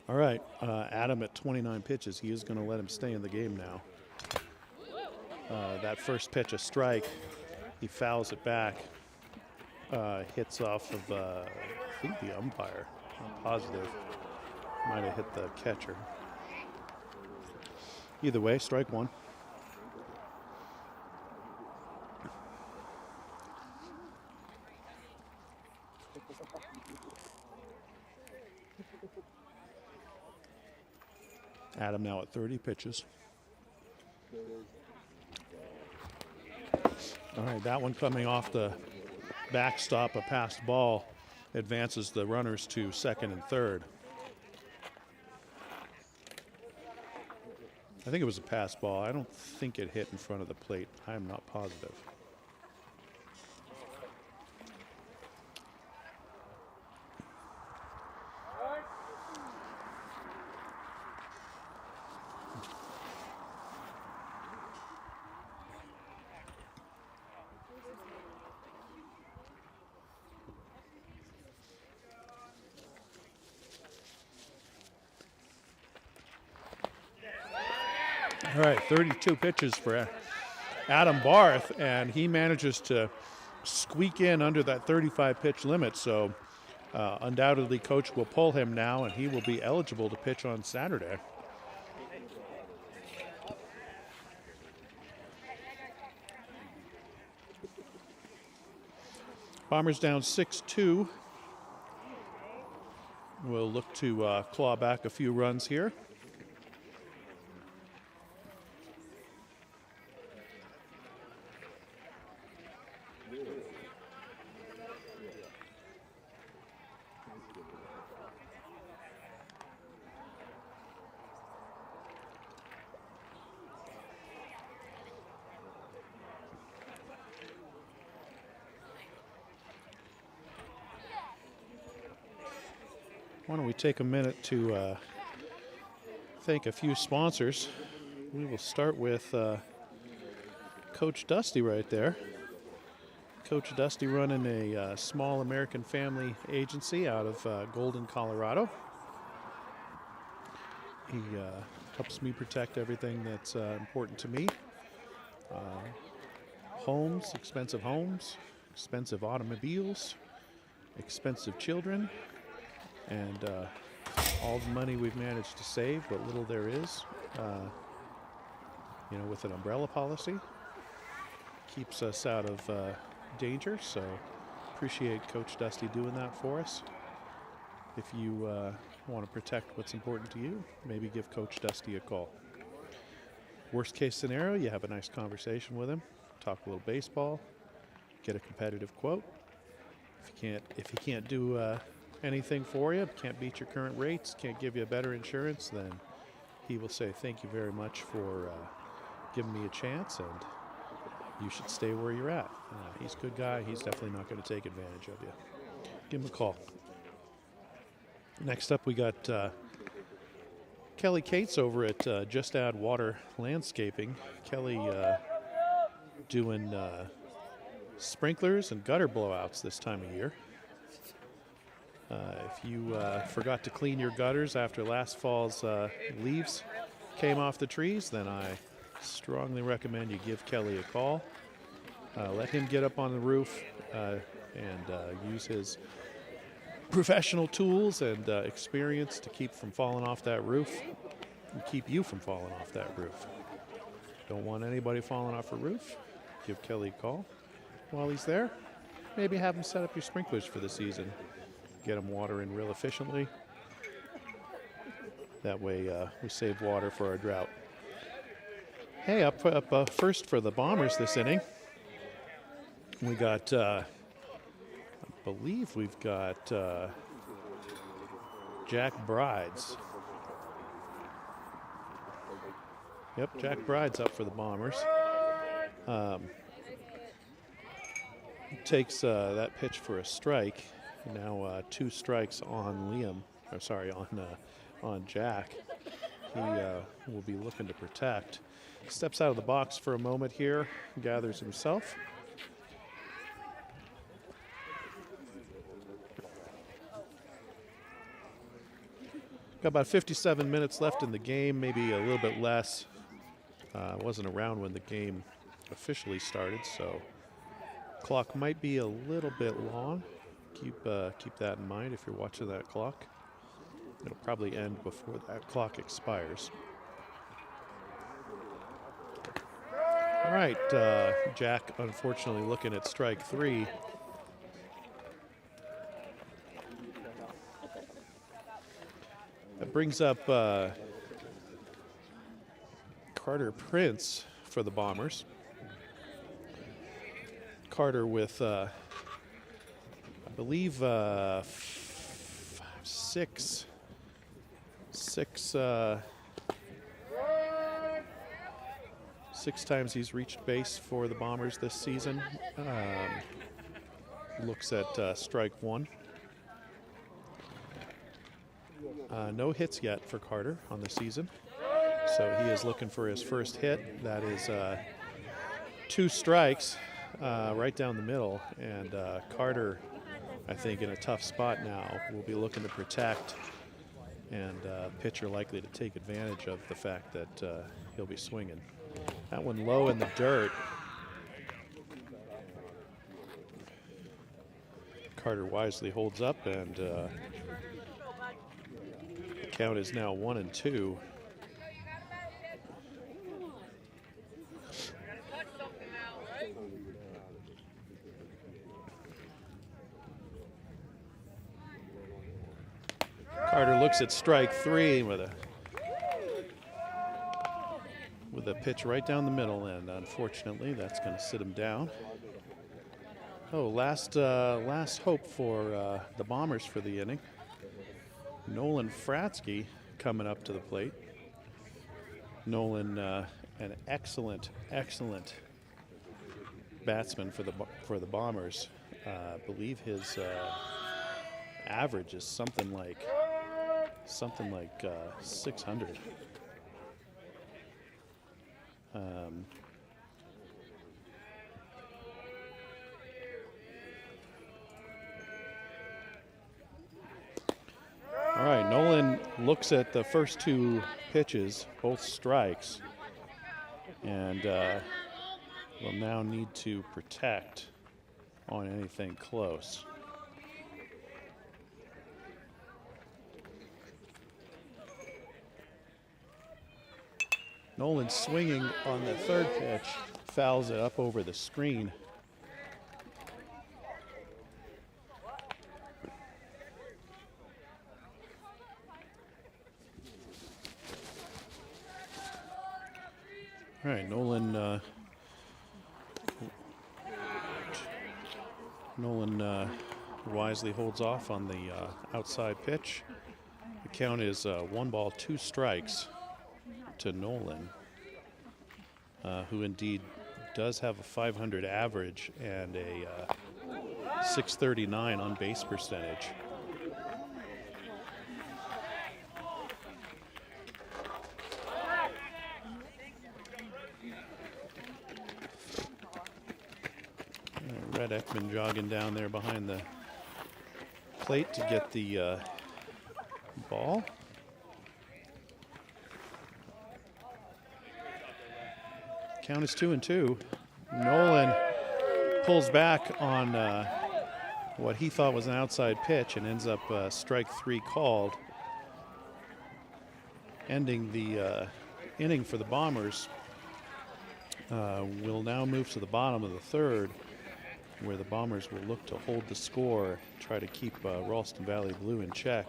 All right, Adam at 29 pitches. He is going to let him stay in the game now. That first pitch, a strike. He fouls it back. Hits off of, I think, the umpire. I'm positive. Might have hit the catcher. Either way, strike 1. Adam now at 30 pitches. All right, that one coming off the backstop, a passed ball, advances the runners to second and third. I think it was a pass ball. I don't think it hit in front of the plate. I am not positive. All right, 32 pitches for Adam Barth, and he manages to squeak in under that 35-pitch limit. So undoubtedly, coach will pull him now, and he will be eligible to pitch on Saturday. Bombers down 6-2. We'll look to claw back a few runs here. Why don't we take a minute to thank a few sponsors. We will start with Coach Dusty right there. Coach Dusty running a small American family agency out of Golden, Colorado. He helps me protect everything that's important to me. Homes, expensive automobiles, expensive children, and all the money we've managed to save, what little there is, with an umbrella policy, keeps us out of danger. So appreciate Coach Dusty doing that for us. If you want to protect what's important to you, maybe give Coach Dusty a call. Worst case scenario, you have a nice conversation with him, talk a little baseball, get a competitive quote. If he can't do anything for you, can't beat your current rates, can't give you a better insurance, then he will say thank you very much for giving me a chance, and you should stay where you're at. He's a good guy. He's definitely not going to take advantage of you. Give him a call. Next up, we got Kelly Cates over at Just Add Water Landscaping. Kelly doing sprinklers and gutter blowouts this time of year. If you forgot to clean your gutters after last fall's leaves came off the trees, then I strongly recommend you give Kelly a call. Let him get up on the roof and use his professional tools and experience to keep from falling off that roof and keep you from falling off that roof. Don't want anybody falling off a roof? Give Kelly a call. While he's there, maybe have him set up your sprinklers for the season. Get them watering real efficiently. That way we save water for our drought. Hey, up first for the Bombers this inning, we got, I believe we've got Jack Brides. Yep, Jack Bride's up for the Bombers. Takes that pitch for a strike. Now 2 strikes on on Jack. He will be looking to protect. Steps out of the box for a moment here, gathers himself. Got about 57 minutes left in the game, maybe a little bit less. Wasn't around when the game officially started, so clock might be a little bit long. Keep that in mind if you're watching that clock. It'll probably end before that clock expires. All right, Jack unfortunately looking at strike 3. That brings up Carter Prince for the Bombers. Carter with, I believe, 6 times he's reached base for the Bombers this season. Looks at strike 1. No hits yet for Carter on the season, so he is looking for his first hit. That is 2 strikes right down the middle, and Carter, I think, in a tough spot now, will be looking to protect, and pitcher likely to take advantage of the fact that he'll be swinging. That one low in the dirt. Carter wisely holds up, and the count is now 1-2. Carter looks at strike 3 with a pitch right down the middle, and unfortunately that's going to sit him down. Oh, last hope for the Bombers for the inning. Nolan Fratsky coming up to the plate. Nolan, an excellent batsman for the Bombers. I believe his average is something like something like 600. All right, Nolan looks at the first two pitches, both strikes, and will now need to protect on anything close. Nolan swinging on the third pitch, fouls it up over the screen. All right, Nolan wisely holds off on the outside pitch. The count is 1 ball, 2 strikes to Nolan, who indeed does have a 500 average and a 639 on base percentage. Red Ekman jogging down there behind the plate to get the ball. Count is 2-2. Nolan pulls back on what he thought was an outside pitch and ends up strike 3 called, ending the inning for the Bombers. We'll now move to the bottom of the third, where the Bombers will look to hold the score, try to keep Ralston Valley Blue in check.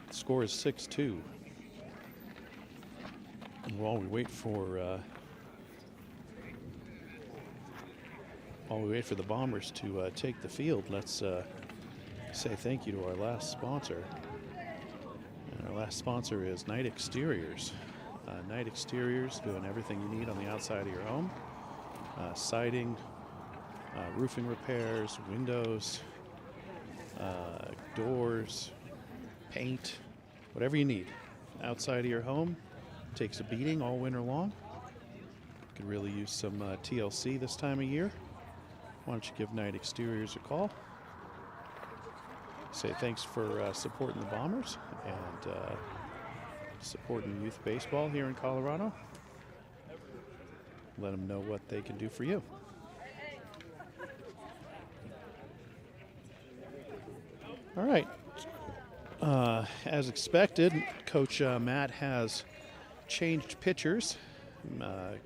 The score is 6-2. And while we wait for the Bombers to take the field, let's say thank you to our last sponsor. And our last sponsor is Night Exteriors. Night Exteriors, doing everything you need on the outside of your home. Siding, roofing repairs, windows, doors, paint, whatever you need. Outside of your home takes a beating all winter long. Could really use some TLC this time of year. Why don't you give Night Exteriors a call? Say thanks for supporting the Bombers and supporting youth baseball here in Colorado. Let them know what they can do for you. All right. As expected, Coach Matt has changed pitchers,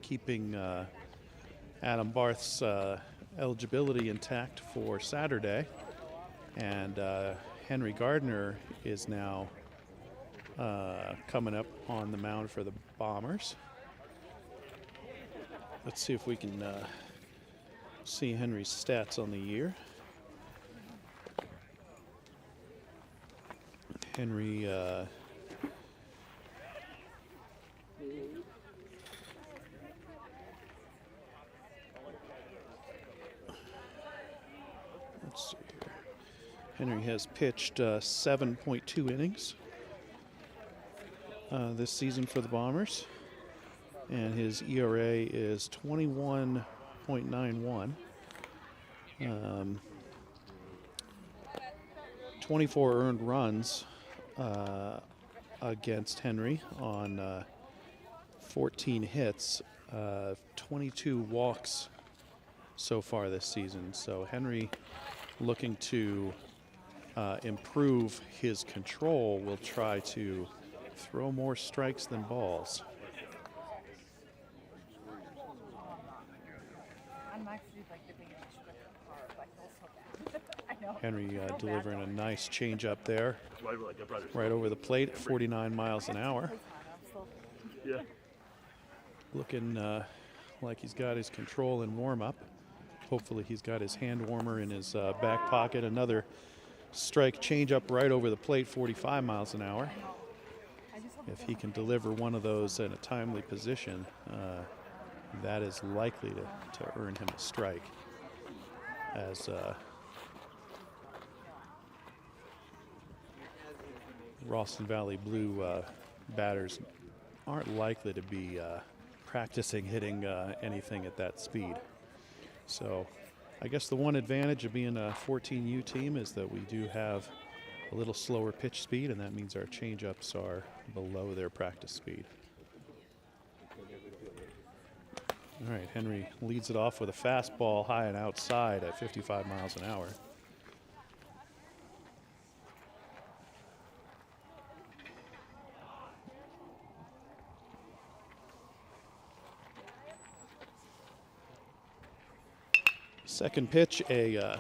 keeping Adam Barth's eligibility intact for Saturday. And Henry Gardner is now coming up on the mound for the Bombers. Let's see if we can see Henry's stats on the year. Henry let's see here. Henry has pitched 7.2 innings this season for the Bombers, and his ERA is 21.91. 24 earned runs against Henry on 14 hits, 22 walks so far this season. So Henry, looking to improve his control, will try to throw more strikes than balls. Henry delivering a nice changeup there, right over the plate at 49 miles an hour. Yeah. Looking like he's got his control in warm-up. Hopefully he's got his hand warmer in his back pocket. Another strike changeup right over the plate, 45 miles an hour. If he can deliver one of those in a timely position, that is likely to earn him a strike. As Ralston Valley Blue batters aren't likely to be practicing hitting anything at that speed. So I guess the one advantage of being a 14U team is that we do have a little slower pitch speed, and that means our changeups are below their practice speed. All right, Henry leads it off with a fastball high and outside at 55 miles an hour. Second pitch, a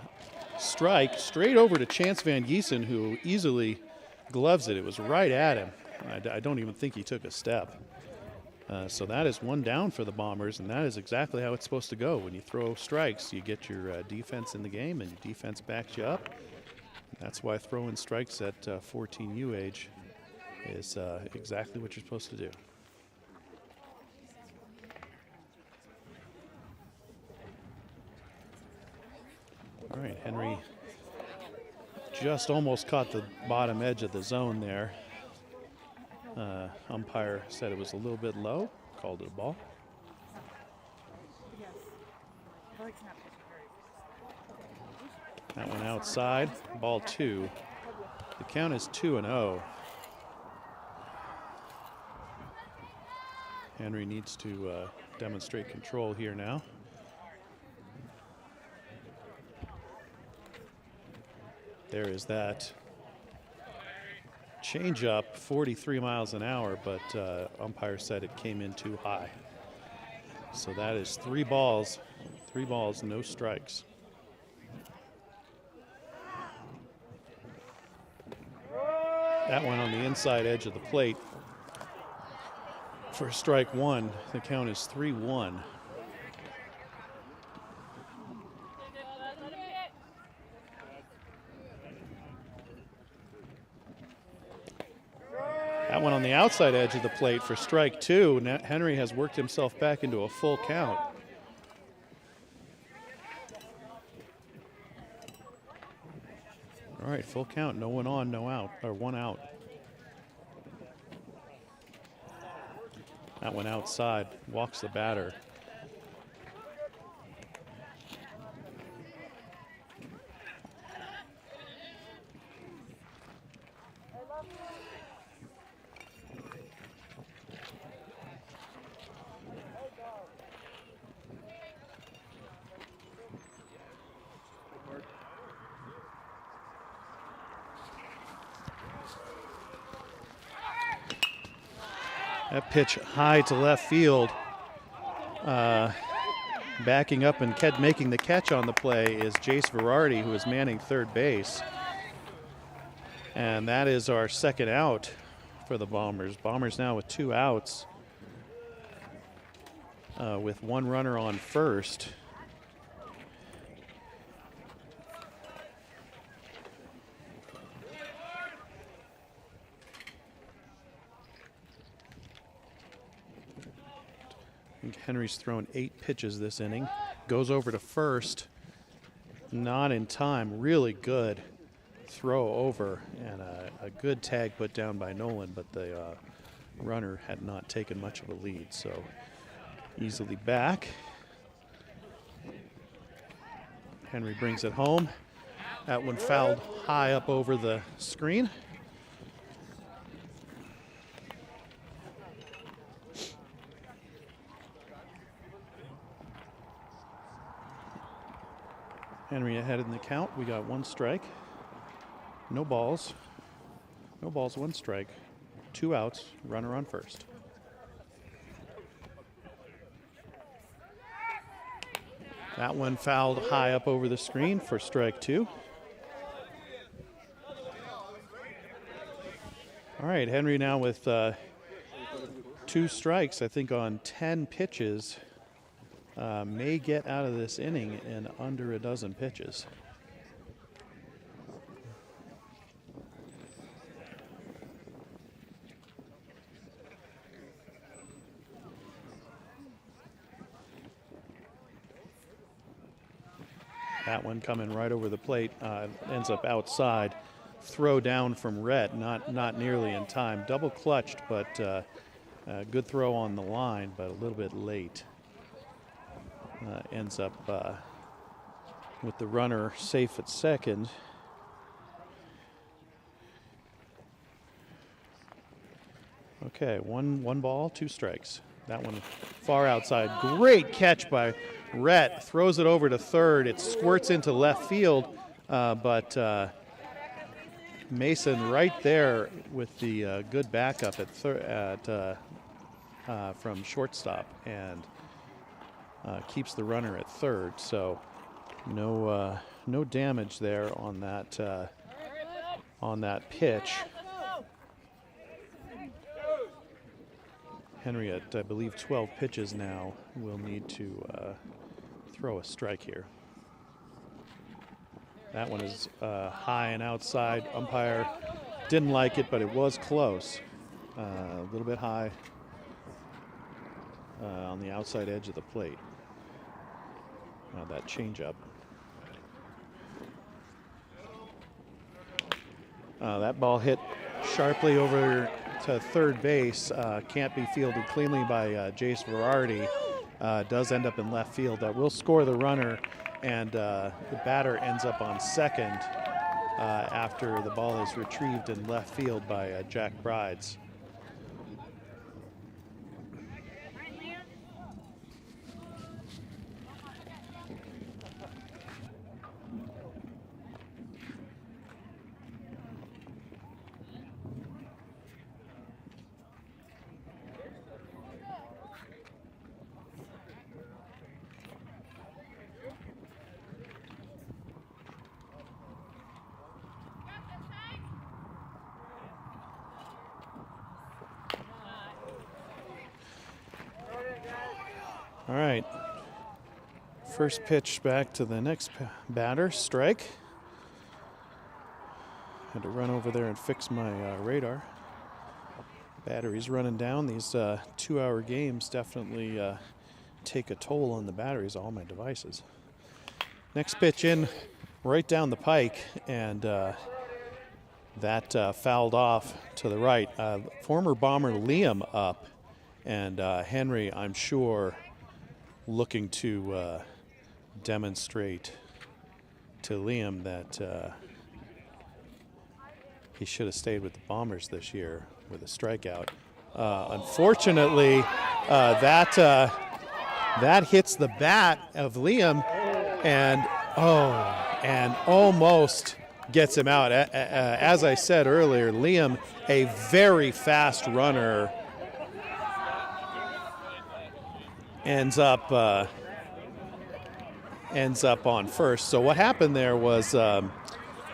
strike straight over to Chance Van Gieson, who easily gloves it. It was right at him. I don't even think he took a step. So that is one down for the Bombers, and that is exactly how it's supposed to go. When you throw strikes, you get your defense in the game, and your defense backs you up. That's why throwing strikes at 14U age is exactly what you're supposed to do. All right, Henry just almost caught the bottom edge of the zone there. Umpire said it was a little bit low, called it a ball. That one outside, ball 2. The count is 2-0. Henry needs to demonstrate control here now. There is that changeup, 43 miles an hour, but umpire said it came in too high. So that is 3 balls, no strikes. That one on the inside edge of the plate for strike 1. The count is 3-1. That one on the outside edge of the plate for strike 2. Now Henry has worked himself back into a full count. All right, full count, no one on, no out, or 1 out. That one outside, walks the batter. That pitch high to left field. Backing up and making the catch on the play is Jace Verardi, who is manning third base. And that is our second out for the Bombers. Bombers now with 2 outs with 1 runner on first. Henry's thrown 8 pitches this inning. Goes over to first. Not in time. Really good throw over and a good tag put down by Nolan, but the runner had not taken much of a lead, so easily back. Henry brings it home. That one fouled high up over the screen. Henry ahead in the count. We got 1 strike. No balls. No balls, 1 strike. 2 outs. Runner on first. That one fouled high up over the screen for strike 2. All right, Henry now with 2 strikes, I think, on 10 pitches. May get out of this inning in under a dozen pitches. That one coming right over the plate, ends up outside. throw down from Rhett, not nearly in time. Double clutched, but good throw on the line, but a little bit late. Ends up with the runner safe at second. Okay, one ball, 2 strikes. That one far outside. Great catch by Rhett. Throws it over to third. It squirts into left field, but Mason right there with the good backup from shortstop and keeps the runner at third. So no damage there on that pitch. Henry at, I believe, 12 pitches now will need to throw a strike here. That one is high and outside. Umpire didn't like it, but it was close. A little bit high on the outside edge of the plate. That changeup. That ball hit sharply over to third base. Can't be fielded cleanly by Jace Verardi. Does end up in left field. That will score the runner, and the batter ends up on second after the ball is retrieved in left field by Jack Brides. All right, first pitch back to the next batter, strike. Had to run over there and fix my radar. Battery's running down. These 2-hour games definitely take a toll on the batteries of all my devices. Next pitch in right down the pike, and that fouled off to the right. Former Bomber Liam up, and Henry, I'm sure, looking to demonstrate to Liam that he should have stayed with the Bombers this year with a strikeout. Unfortunately, that hits the bat of Liam, and almost gets him out. As I said earlier, Liam, a very fast runner, ends up on first. So what happened there was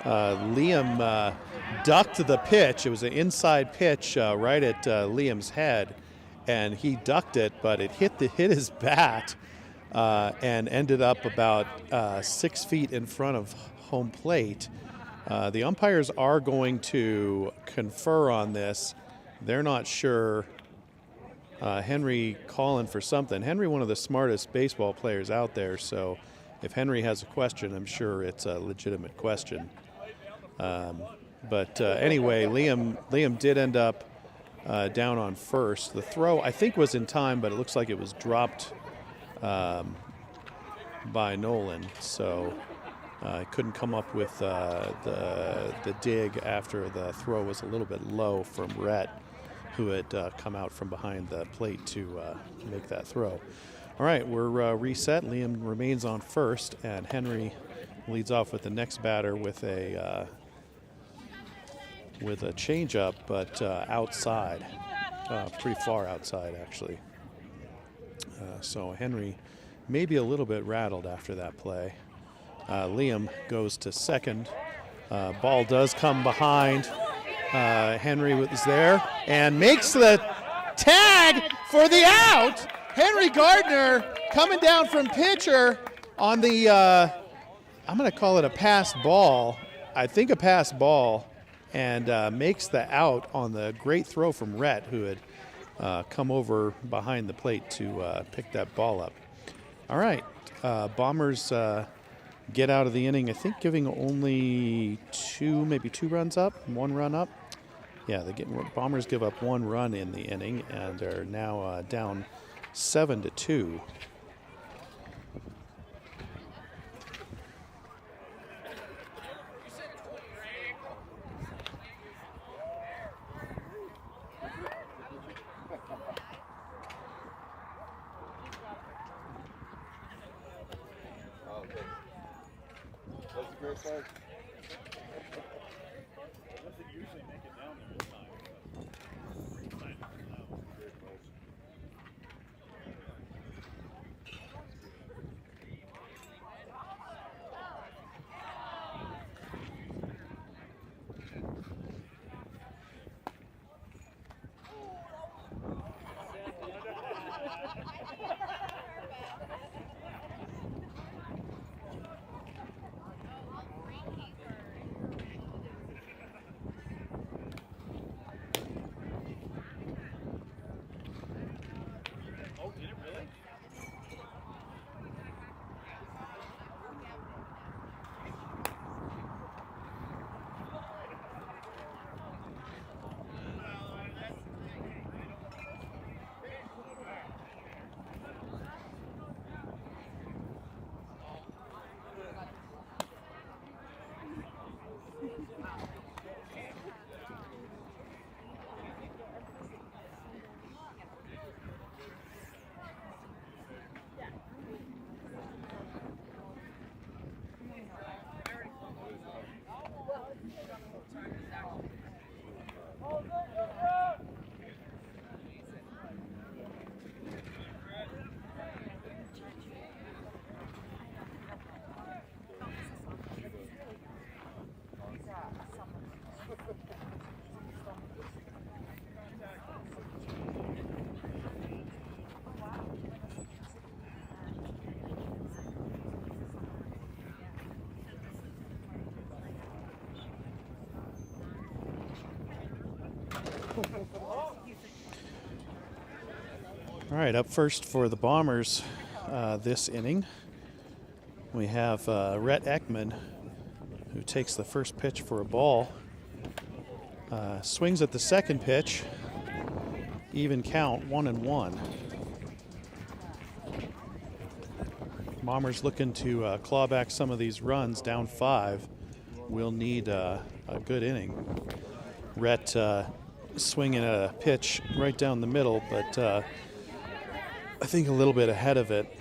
Liam ducked the pitch. It was an inside pitch right at Liam's head, and he ducked it, but it hit his bat and ended up about 6 feet in front of home plate. The umpires are going to confer on this. They're not sure. Henry calling for something. Henry, one of the smartest baseball players out there, so if Henry has a question, I'm sure it's a legitimate question. But anyway, Liam did end up down on first. The throw, I think, was in time, but it looks like it was dropped by Nolan, so I couldn't come up with the dig after the throw was a little bit low from Rhett, who had come out from behind the plate to make that throw. All right, we're reset. Liam remains on first, and Henry leads off with the next batter with a changeup, but outside, pretty far outside actually. So Henry maybe a little bit rattled after that play. Liam goes to second. Ball does come behind. Henry was there and makes the tag for the out. Henry Gardner coming down from pitcher on the, I'm going to call it a passed ball. I think a passed ball, and makes the out on the great throw from Rhett, who had come over behind the plate to pick that ball up. All right, Bombers get out of the inning, I think giving only maybe two runs up, one run up. Yeah, Bombers give up one run in the inning and are now down 7-2. That's a great start. Doesn't usually make it down there this time. Oh, did it really? All right, up first for the Bombers this inning, we have Rhett Ekman, who takes the first pitch for a ball, swings at the second pitch, even count, 1-1. Bombers looking to claw back some of these runs, down 5. Will need a good inning. Rhett swinging at a pitch right down the middle, but I think a little bit ahead of it.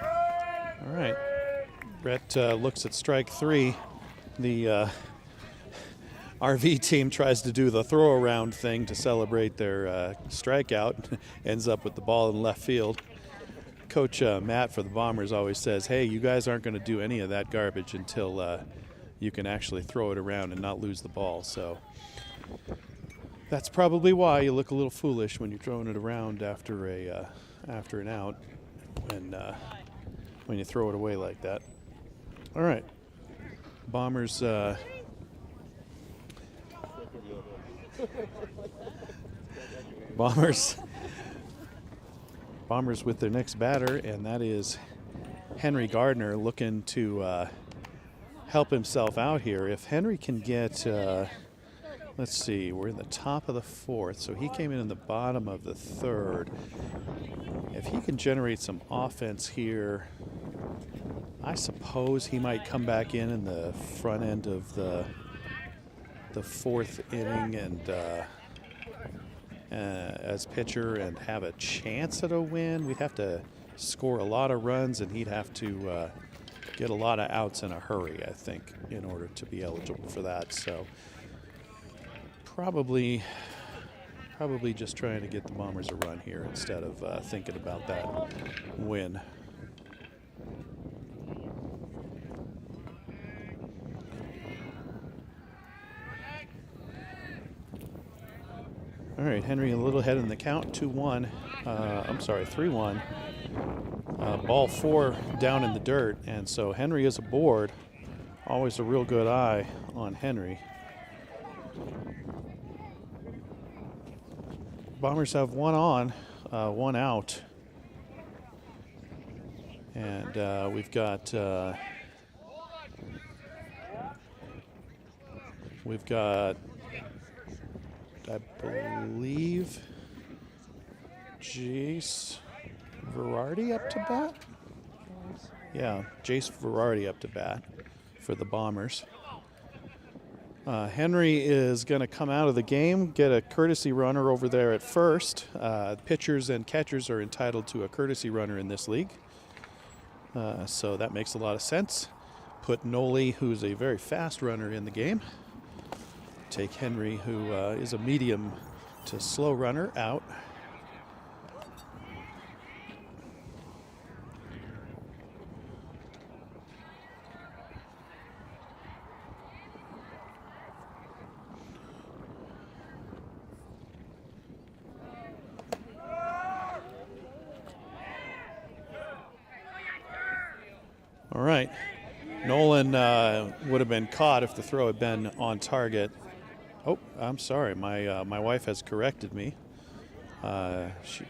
All right. Rhett looks at strike 3. The RV team tries to do the throw around thing to celebrate their strikeout, ends up with the ball in left field. Coach Matt for the Bombers always says, hey, you guys aren't going to do any of that garbage until you can actually throw it around and not lose the ball. So that's probably why you look a little foolish when you're throwing it around after an out when you throw it away like that. All right. Bombers Bombers with their next batter, and that is Henry Gardner, looking to help himself out here. If Henry can get, let's see, we're in the top of the 4th, so he came in the bottom of the 3rd. If he can generate some offense here, I suppose he might come back in the front end of the 4th inning and as pitcher and have a chance at a win. We'd have to score a lot of runs, and he'd have to get a lot of outs in a hurry, I think, in order to be eligible for that. So probably just trying to get the Bombers a run here instead of thinking about that win. All right, Henry a little ahead in the count, 3-1. Ball 4 down in the dirt, and so Henry is aboard. Always a real good eye on Henry. Bombers have one on, one out. And we've got I believe Jace Verardi up to bat. Yeah, Jace Verardi up to bat for the Bombers. Henry is going to come out of the game, get a courtesy runner over there at first. Pitchers and catchers are entitled to a courtesy runner in this league. So that makes a lot of sense. Put Noli, who's a very fast runner, in the game. Take Henry, who is a medium to slow runner, out. All right. Nolan would have been caught if the throw had been on target. Oh, I'm sorry. My wife has corrected me.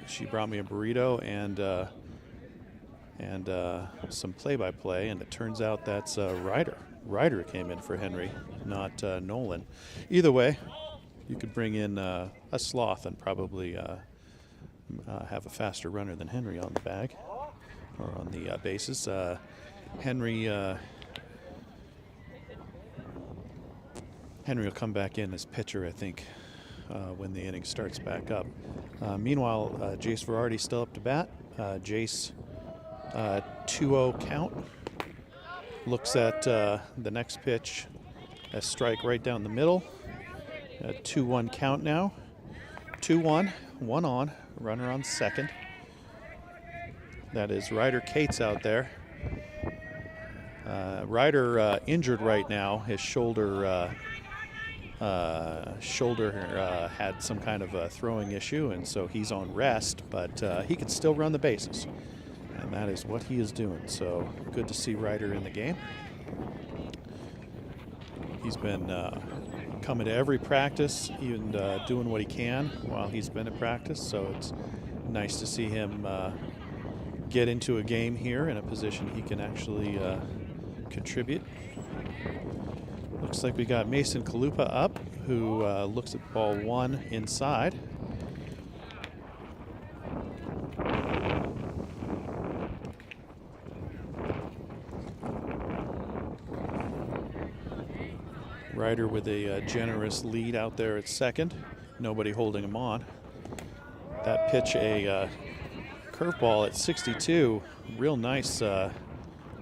She brought me a burrito and some play-by-play, and it turns out that's Ryder. Ryder came in for Henry, not Nolan. Either way, you could bring in a sloth and probably have a faster runner than Henry on the bag or on the bases. Henry will come back in as pitcher, I think, when the inning starts back up. Meanwhile, Jace Verardi still up to bat. Jace, 2-0 count. Looks at the next pitch, a strike right down the middle. 2-1 count now. 2-1, one on, runner on second. That is Ryder Cates out there. Ryder injured right now. His shoulder had some kind of a throwing issue, and so he's on rest, but he can still run the bases, and that is what he is doing. So good to see Ryder in the game. He's been coming to every practice, even doing what he can while he's been at practice, so it's nice to see him get into a game here in a position he can actually contribute. Looks like we got Mason Chalupa up, who looks at ball one inside. Ryder with a generous lead out there at second. Nobody holding him on. That pitch, a curveball at 62. Real nice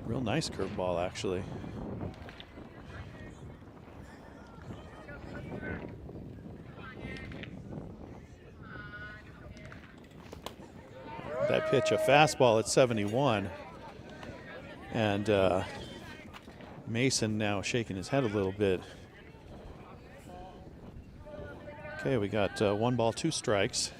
curveball, actually. That pitch, a fastball at 71. And Mason now shaking his head a little bit. Okay, we got 1 ball, 2 strikes.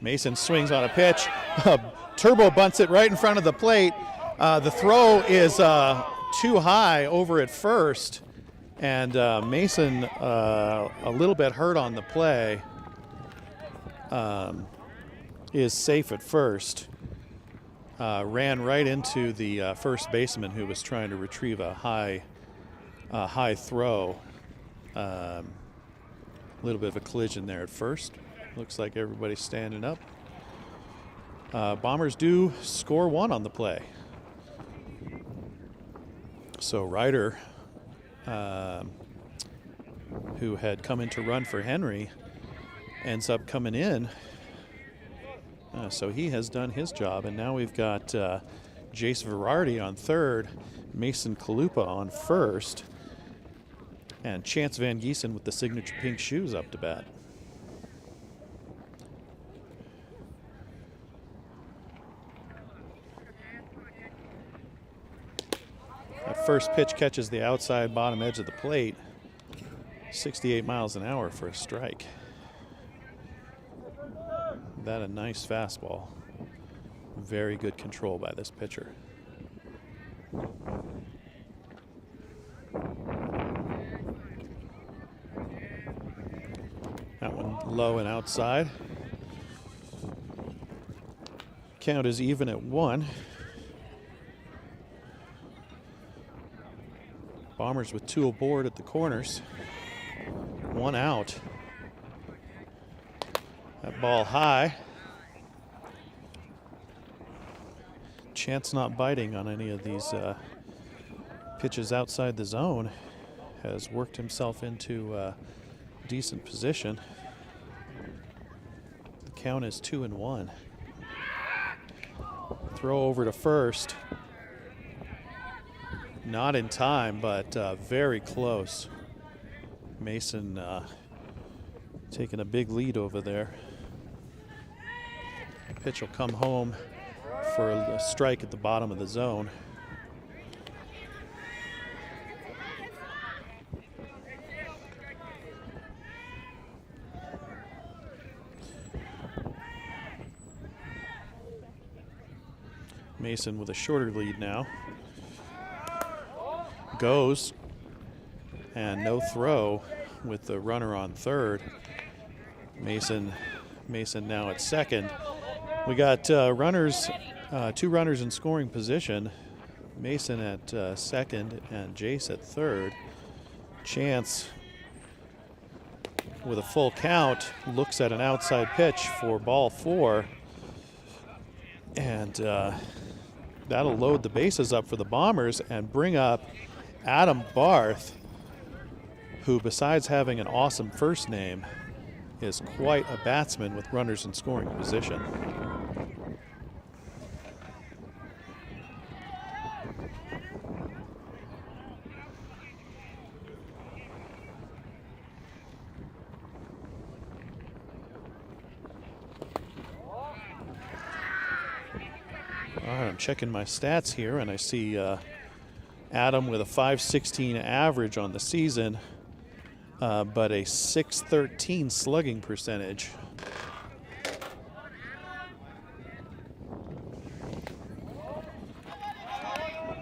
Mason swings on a pitch. Turbo bunts it right in front of the plate. The throw is too high over at first. And Mason, a little bit hurt on the play, is safe at first. Ran right into the first baseman, who was trying to retrieve a high throw. A little bit of a collision there at first. Looks like everybody's standing up. Bombers do score 1 on the play. So Ryder, who had come in to run for Henry, ends up coming in. So he has done his job, and now we've got Jace Verardi on third, Mason Chalupa on first, and Chance Van Gieson with the signature pink shoes up to bat. That first pitch catches the outside bottom edge of the plate. 68 miles an hour for a strike. That a nice fastball. Very good control by this pitcher. Low and outside. Count is even at 1. Bombers with 2 aboard at the corners. 1 out. That ball high. Chance not biting on any of these pitches outside the zone. Has worked himself into a decent position. The count is 2-1. Throw over to first. Not in time, but very close. Mason taking a big lead over there. Pitch will come home for a strike at the bottom of the zone. Mason with a shorter lead now. Goes, and no throw with the runner on third. Mason now at second. We got 2 runners in scoring position. Mason at second and Jace at third. Chance with a full count looks at an outside pitch for ball 4, and that'll load the bases up for the Bombers and bring up Adam Barth, who besides having an awesome first name, is quite a batsman with runners in scoring position. All right, I'm checking my stats here, and I see Adam with a 516 average on the season, but a 613 slugging percentage.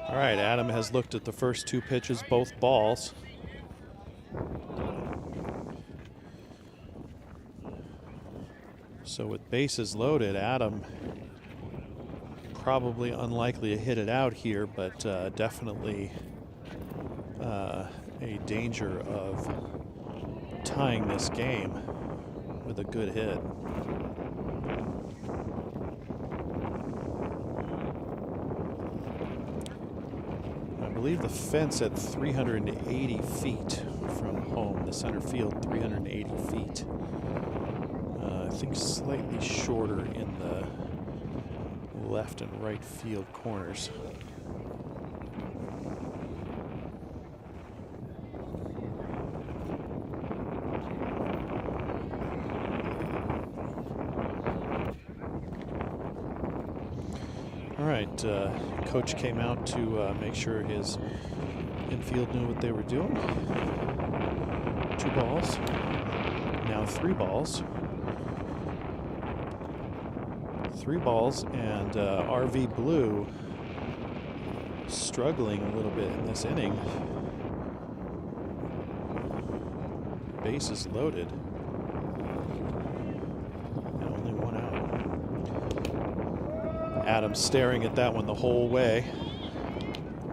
All right, Adam has looked at the first 2 pitches, both balls. So with bases loaded, Adam probably unlikely to hit it out here, but definitely a danger of tying this game with a good hit. I believe the fence at 380 feet from home, the center field 380 feet. I think slightly shorter in the left and right field corners. All right, coach came out to make sure his infield knew what they were doing. 2 balls, now 3 balls. 3 balls, and RV Blue struggling a little bit in this inning. Bases loaded. And only 1 out. Adams staring at that one the whole way.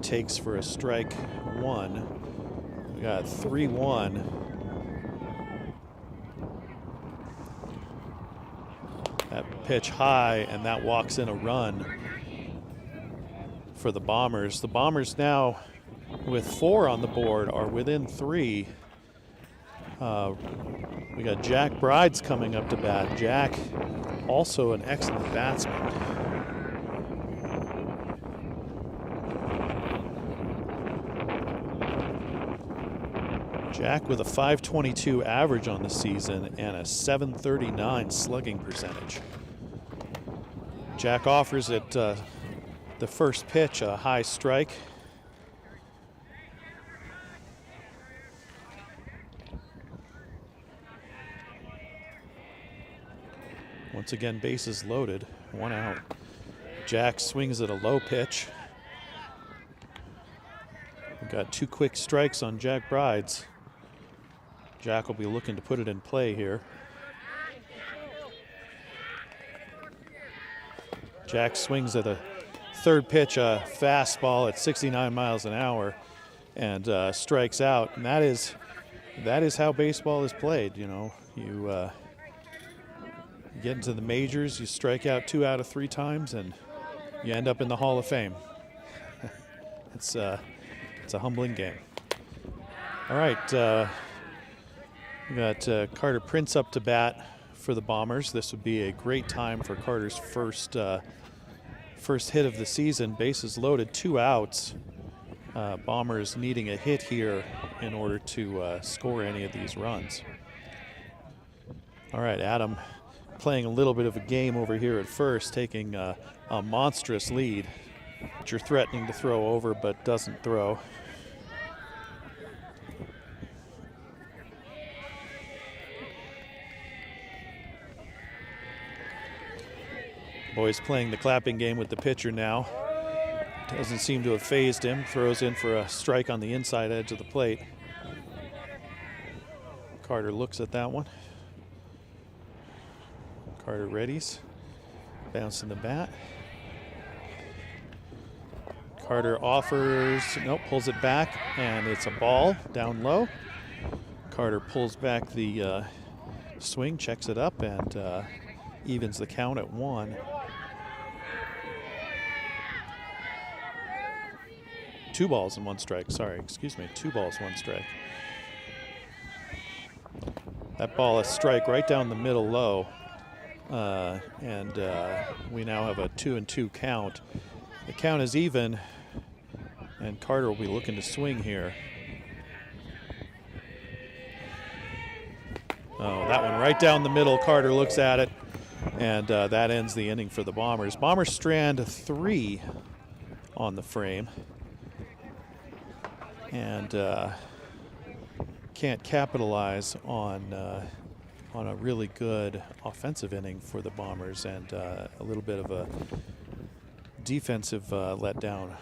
Takes for a strike 1. We got 3-1. Pitch high, and that walks in a run for the Bombers. The Bombers now, with 4 on the board, are within 3. We got Jack Brides coming up to bat. Jack, also an excellent batsman. Jack with a 522 average on the season and a 739 slugging percentage. Jack offers at the first pitch a high strike. Once again, bases loaded, 1 out. Jack swings at a low pitch. We've got 2 quick strikes on Jack Brides. Jack will be looking to put it in play here. Jack swings at the third pitch, a fastball at 69 miles an hour, and strikes out. And that is how baseball is played. You know, you get into the majors, you strike out 2 out of 3 times, and you end up in the Hall of Fame. It's a humbling game. All right, we got Carter Prince up to bat for the Bombers. This would be a great time for Carter's first hit of the season. Bases loaded, 2 outs. Bombers needing a hit here in order to score any of these runs. All right, Adam playing a little bit of a game over here at first, taking a monstrous lead. You're threatening to throw over, but doesn't throw. Boy's playing the clapping game with the pitcher now. Doesn't seem to have phased him. Throws in for a strike on the inside edge of the plate. Carter looks at that one. Carter readies. Bouncing the bat. Carter offers, nope, pulls it back, and it's a ball down low. Carter pulls back the swing, checks it up, and evens the count at 1. Two balls and 1 strike. Sorry, excuse me. 2 balls, 1 strike. That ball, a strike right down the middle low. And we now have a 2-2 count. The count is even, and Carter will be looking to swing here. Oh, that one right down the middle. Carter looks at it, and that ends the inning for the Bombers. Bombers strand 3 on the frame, and can't capitalize on a really good offensive inning for the Bombers, and a little bit of a defensive letdown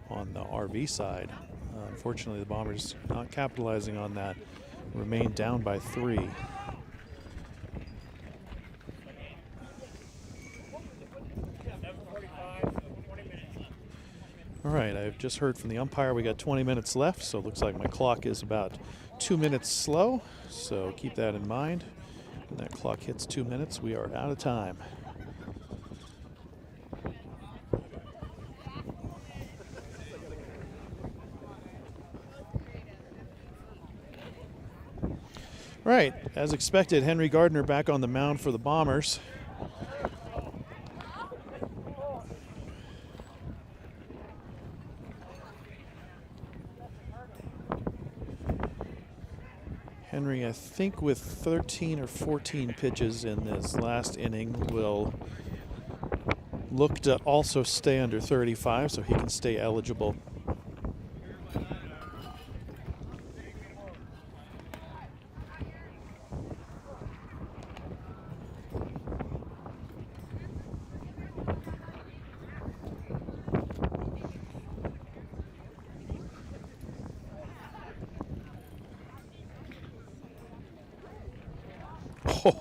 on the RV side. Unfortunately, the Bombers not capitalizing on that. Remain down by 3. All right, I've just heard from the umpire we got 20 minutes left, so it looks like my clock is about 2 minutes slow, so keep that in mind. When that clock hits 2 minutes, we are out of time. Right, as expected, Henry Gardner back on the mound for the Bombers. Henry, I think with 13 or 14 pitches in this last inning, will look to also stay under 35 so he can stay eligible.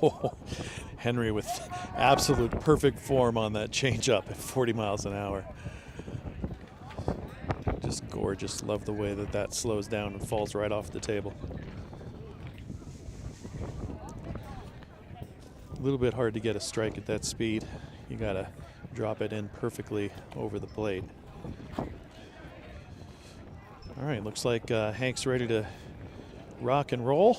Oh, Henry with absolute perfect form on that changeup at 40 miles an hour. Just gorgeous. Love the way that that slows down and falls right off the table. A little bit hard to get a strike at that speed. You gotta drop it in perfectly over the plate. All right, looks like Hank's ready to rock and roll.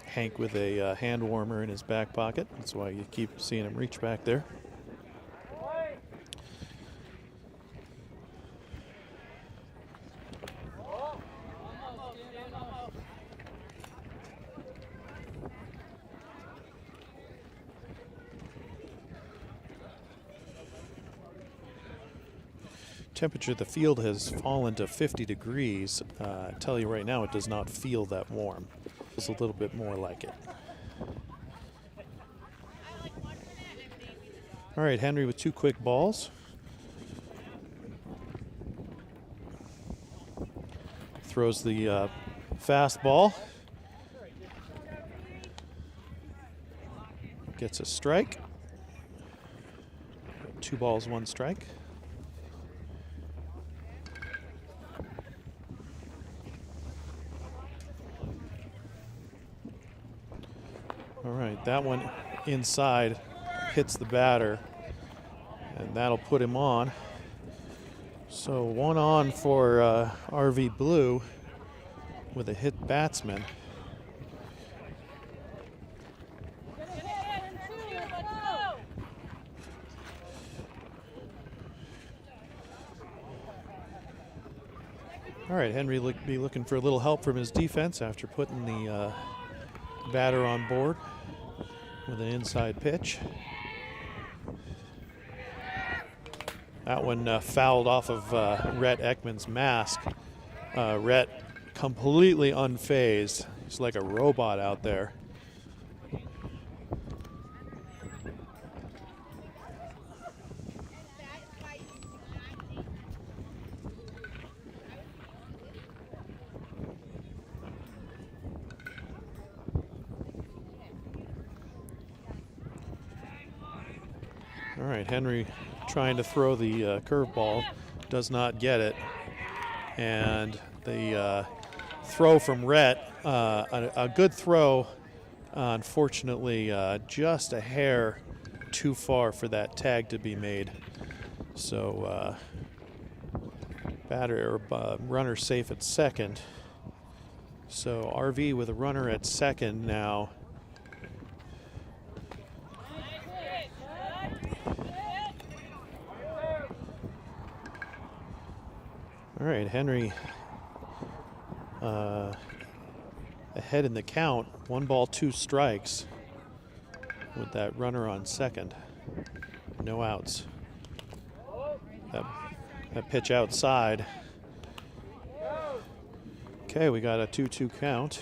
Hank with a hand warmer in his back pocket. That's why you keep seeing him reach back there. Temperature of the field has fallen to 50 degrees. I tell you right now, it does not feel that warm. It's a little bit more like it. All right, Henry with 2 quick balls. throws the fastball. Gets a strike. 2 balls, 1 strike. All right, that one inside hits the batter, and that'll put him on. So 1 on for RV Blue with a hit batsman. All right, Henry be looking for a little help from his defense after putting the batter on board with an inside pitch. That one fouled off of Rhett Ekman's mask. Rhett completely unfazed. He's like a robot out there. All right, Henry trying to throw the curveball, does not get it. And the throw from Rhett, a good throw, unfortunately just a hair too far for that tag to be made. So runner safe at second. So RV with a runner at second now. All right, Henry ahead in the count. 1 ball, 2 strikes with that runner on second. No outs. That pitch outside. Okay, we got a 2-2 count.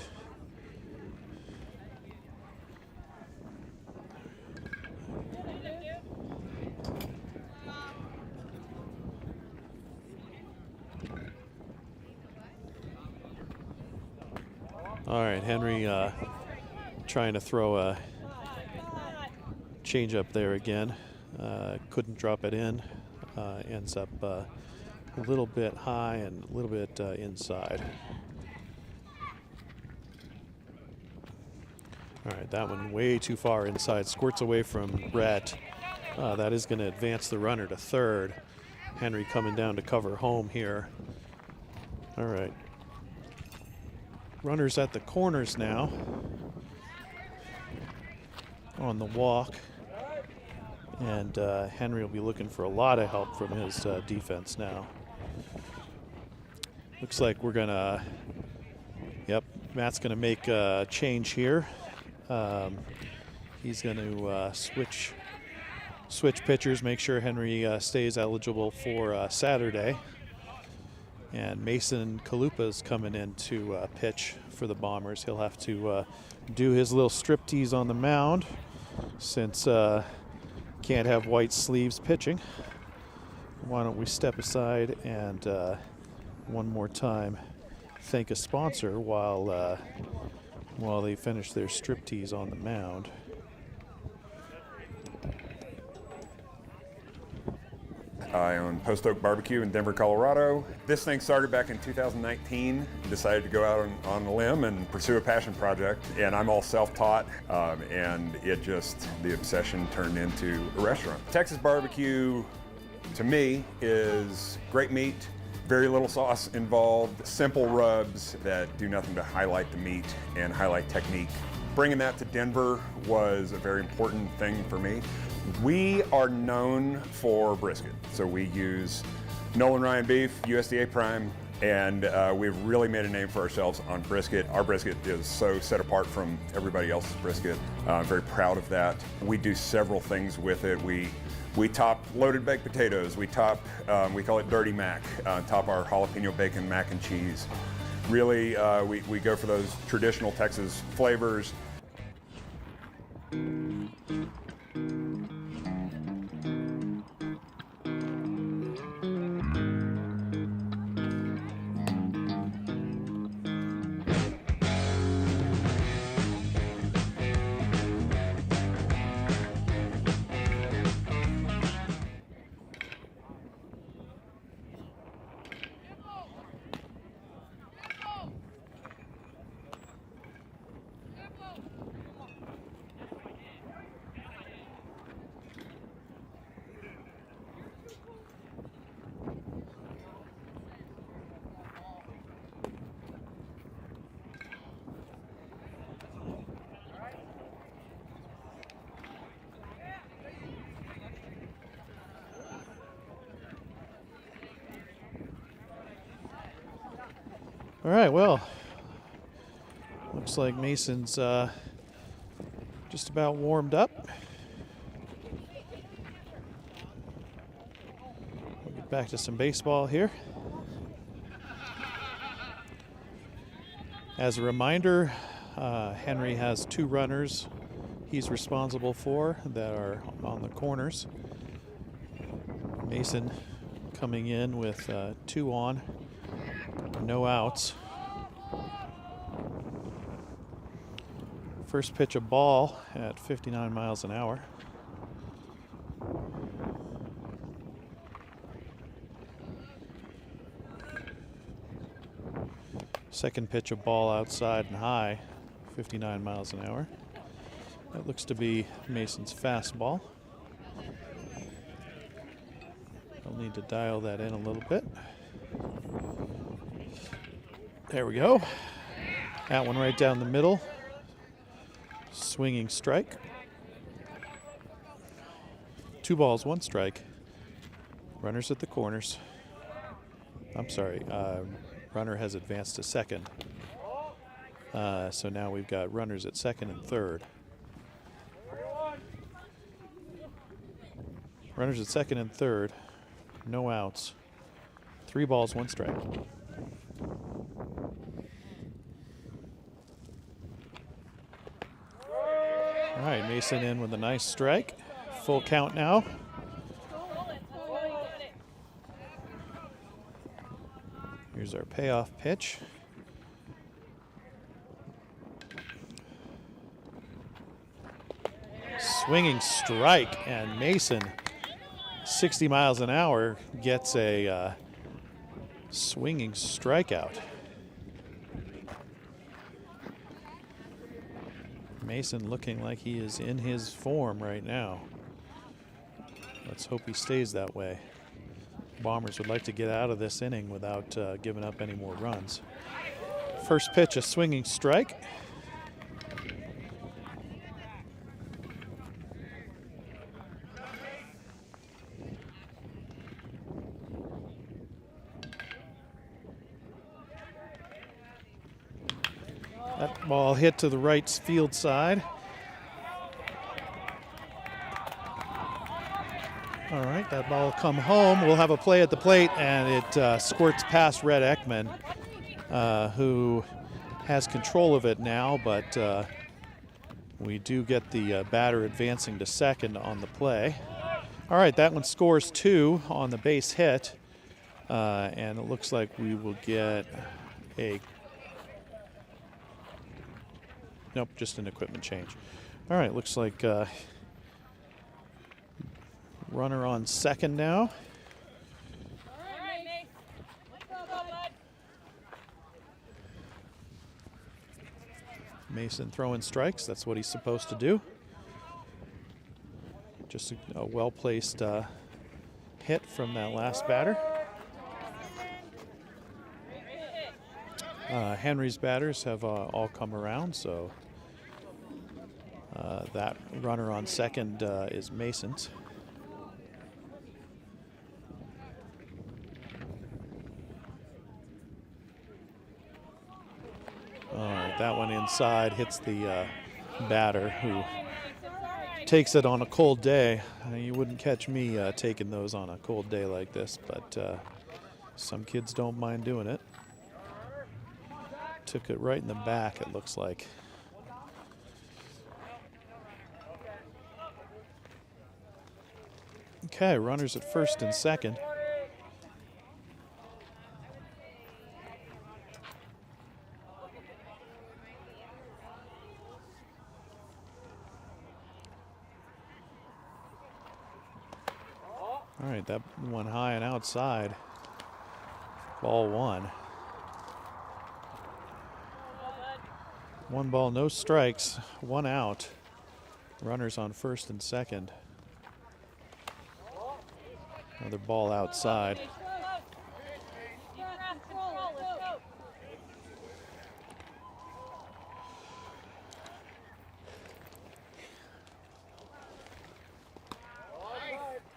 All right, Henry trying to throw a changeup there again. Couldn't drop it in. Ends up a little bit high and a little bit inside. All right, that one way too far inside. Squirts away from Rhett. That is going to advance the runner to third. Henry coming down to cover home here. All right. Runners at the corners now on the walk. And Henry will be looking for a lot of help from his defense now. Looks like we're gonna, yep, Matt's gonna make a change here. He's gonna switch pitchers, make sure Henry stays eligible for Saturday. And Mason Chalupa's coming in to pitch for the Bombers. He'll have to do his little striptease on the mound since can't have white sleeves pitching. Why don't we step aside and one more time thank a sponsor while they finish their striptease on the mound. I own Post Oak Barbecue in Denver, Colorado. This thing started back in 2019. Decided to go out on a limb and pursue a passion project. And I'm all self-taught, and the obsession turned into a restaurant. Texas barbecue, to me, is great meat, very little sauce involved, simple rubs that do nothing but highlight the meat and highlight technique. Bringing that to Denver was a very important thing for me. We are known for brisket, so we use Nolan Ryan beef, USDA prime, and we've really made a name for ourselves on brisket. Our brisket is so set apart from everybody else's brisket. I'm very proud of that. We do several things with it. We top loaded baked potatoes. We top, we call it Dirty Mac, top our jalapeno bacon mac and cheese. Really, we go for those traditional Texas flavors. All right, well, looks like Mason's just about warmed up. We'll get back to some baseball here. As a reminder, Henry has 2 runners he's responsible for that are on the corners. Mason coming in with 2 on, no outs. First pitch a ball at 59 miles an hour. Second pitch a ball outside and high, 59 miles an hour. That looks to be Mason's fastball. I'll need to dial that in a little bit. There we go. That one right down the middle. Swinging strike. 2 balls, 1 strike. Runners at the corners. I'm sorry, runner has advanced to second. So now we've got runners at second and third. Runners at second and third. No outs. 3 balls, 1 strike. All right, Mason in with a nice strike. Full count now. Here's our payoff pitch. Swinging strike, and Mason, 60 miles an hour, gets a swinging strikeout. Mason looking like he is in his form right now. Let's hope he stays that way. Bombers would like to get out of this inning without giving up any more runs. First pitch, a swinging strike. That ball hit to the right field side. All right, that ball will come home. We'll have a play at the plate, and it squirts past Red Ekman, who has control of it now, but we do get the batter advancing to second on the play. All right, that one scores 2 on the base hit, and it looks like we will get a... Nope, just an equipment change. All right, looks like runner on second now. Mason throwing strikes. That's what he's supposed to do. Just a well-placed hit from that last batter. Henry's batters have all come around, so that runner on second is Mason's. All right, that one inside hits the batter, who takes it on a cold day. You wouldn't catch me taking those on a cold day like this, but some kids don't mind doing it. Took it right in the back, it looks like. Okay, runners at first and second. All right, that one high and outside. Ball 1. 1 ball, no strikes, 1 out. Runners on first and second. Another ball outside.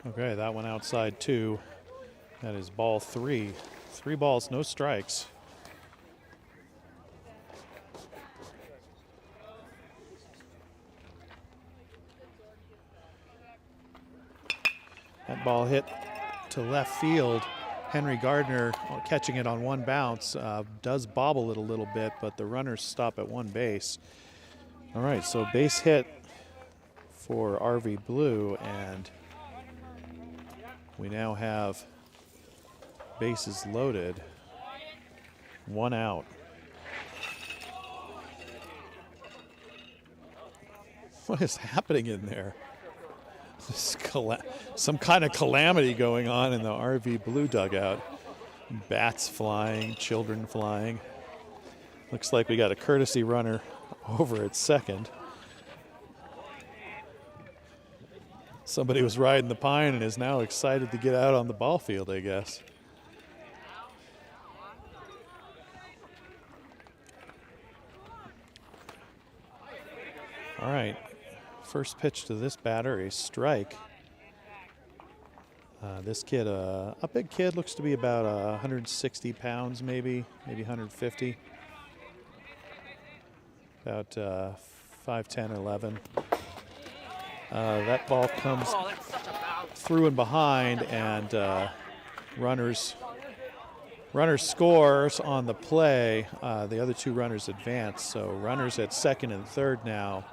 Okay, that one outside too. That is ball 3. 3 balls, no strikes. ball hit to left field. Henry Gardner catching it on one bounce, does bobble it a little bit, but the runners stop at one base. All right, so base hit for RV Blue, and we now have bases loaded, 1 out. What is happening in there? Some kind of calamity going on in the RV Blue dugout. Bats flying, children flying. Looks like we got a courtesy runner over at second. Somebody was riding the pine and is now excited to get out on the ball field, I guess. All right. First pitch to this batter, a strike. This kid, a big kid, looks to be about 160 pounds, maybe 150. About 5'10", 11. That ball comes through and behind, and runners scores on the play. The other two runners advance, so runners at second and third now.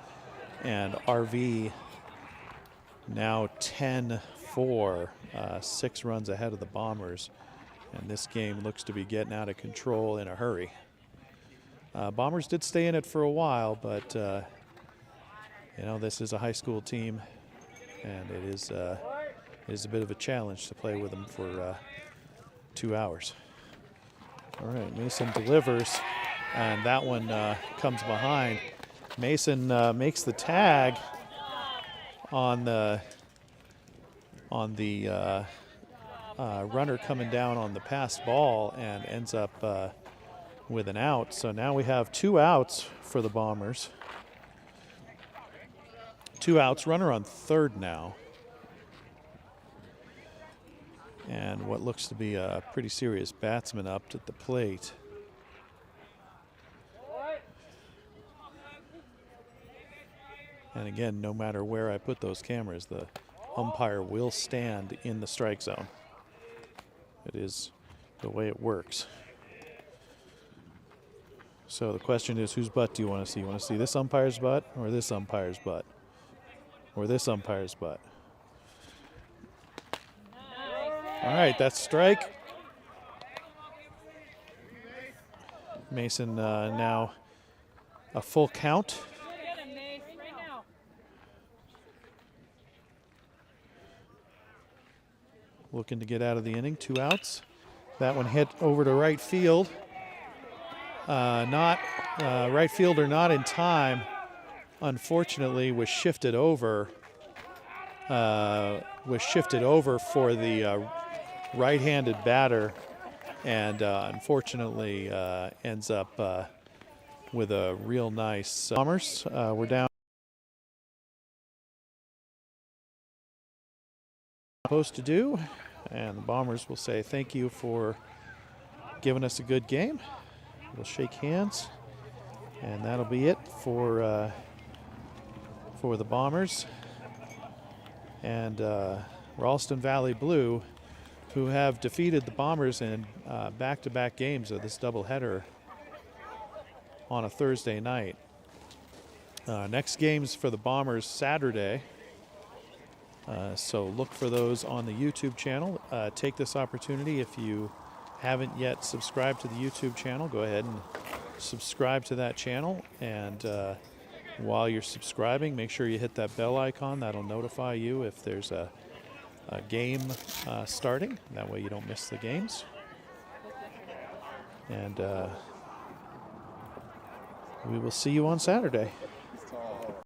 And RV now 10-4, 6 runs ahead of the Bombers. And this game looks to be getting out of control in a hurry. Bombers did stay in it for a while, but you know, this is a high school team, and it is a bit of a challenge to play with them for 2 hours. All right, Mason delivers, and that one comes behind. Mason makes the tag on the runner coming down on the passed ball and ends up with an out. So now we have 2 outs for the Bombers. 2 outs, runner on third now. And what looks to be a pretty serious batsman up at the plate. And again, no matter where I put those cameras, the umpire will stand in the strike zone. It is the way it works. So the question is, whose butt do you want to see? You want to see this umpire's butt or this umpire's butt? Or this umpire's butt? All right, that's strike. Mason now a full count. Looking to get out of the inning, 2 outs. That one hit over to right field. Right fielder not in time. Unfortunately, was shifted over. For the right-handed batter, and unfortunately ends up with a real nice Bombers. We're down. Supposed to do, and the Bombers will say thank you for giving us a good game. We'll shake hands, and that'll be it for the Bombers and Ralston Valley Blue, who have defeated the Bombers in back-to-back games of this doubleheader on a Thursday night. Next games for the Bombers Saturday. So look for those on the YouTube channel. Take this opportunity, if you haven't yet subscribed to the YouTube channel, go ahead and subscribe to that channel. And while you're subscribing, make sure you hit that bell icon. That'll notify you if there's a game starting. That way you don't miss the games. And we will see you on Saturday.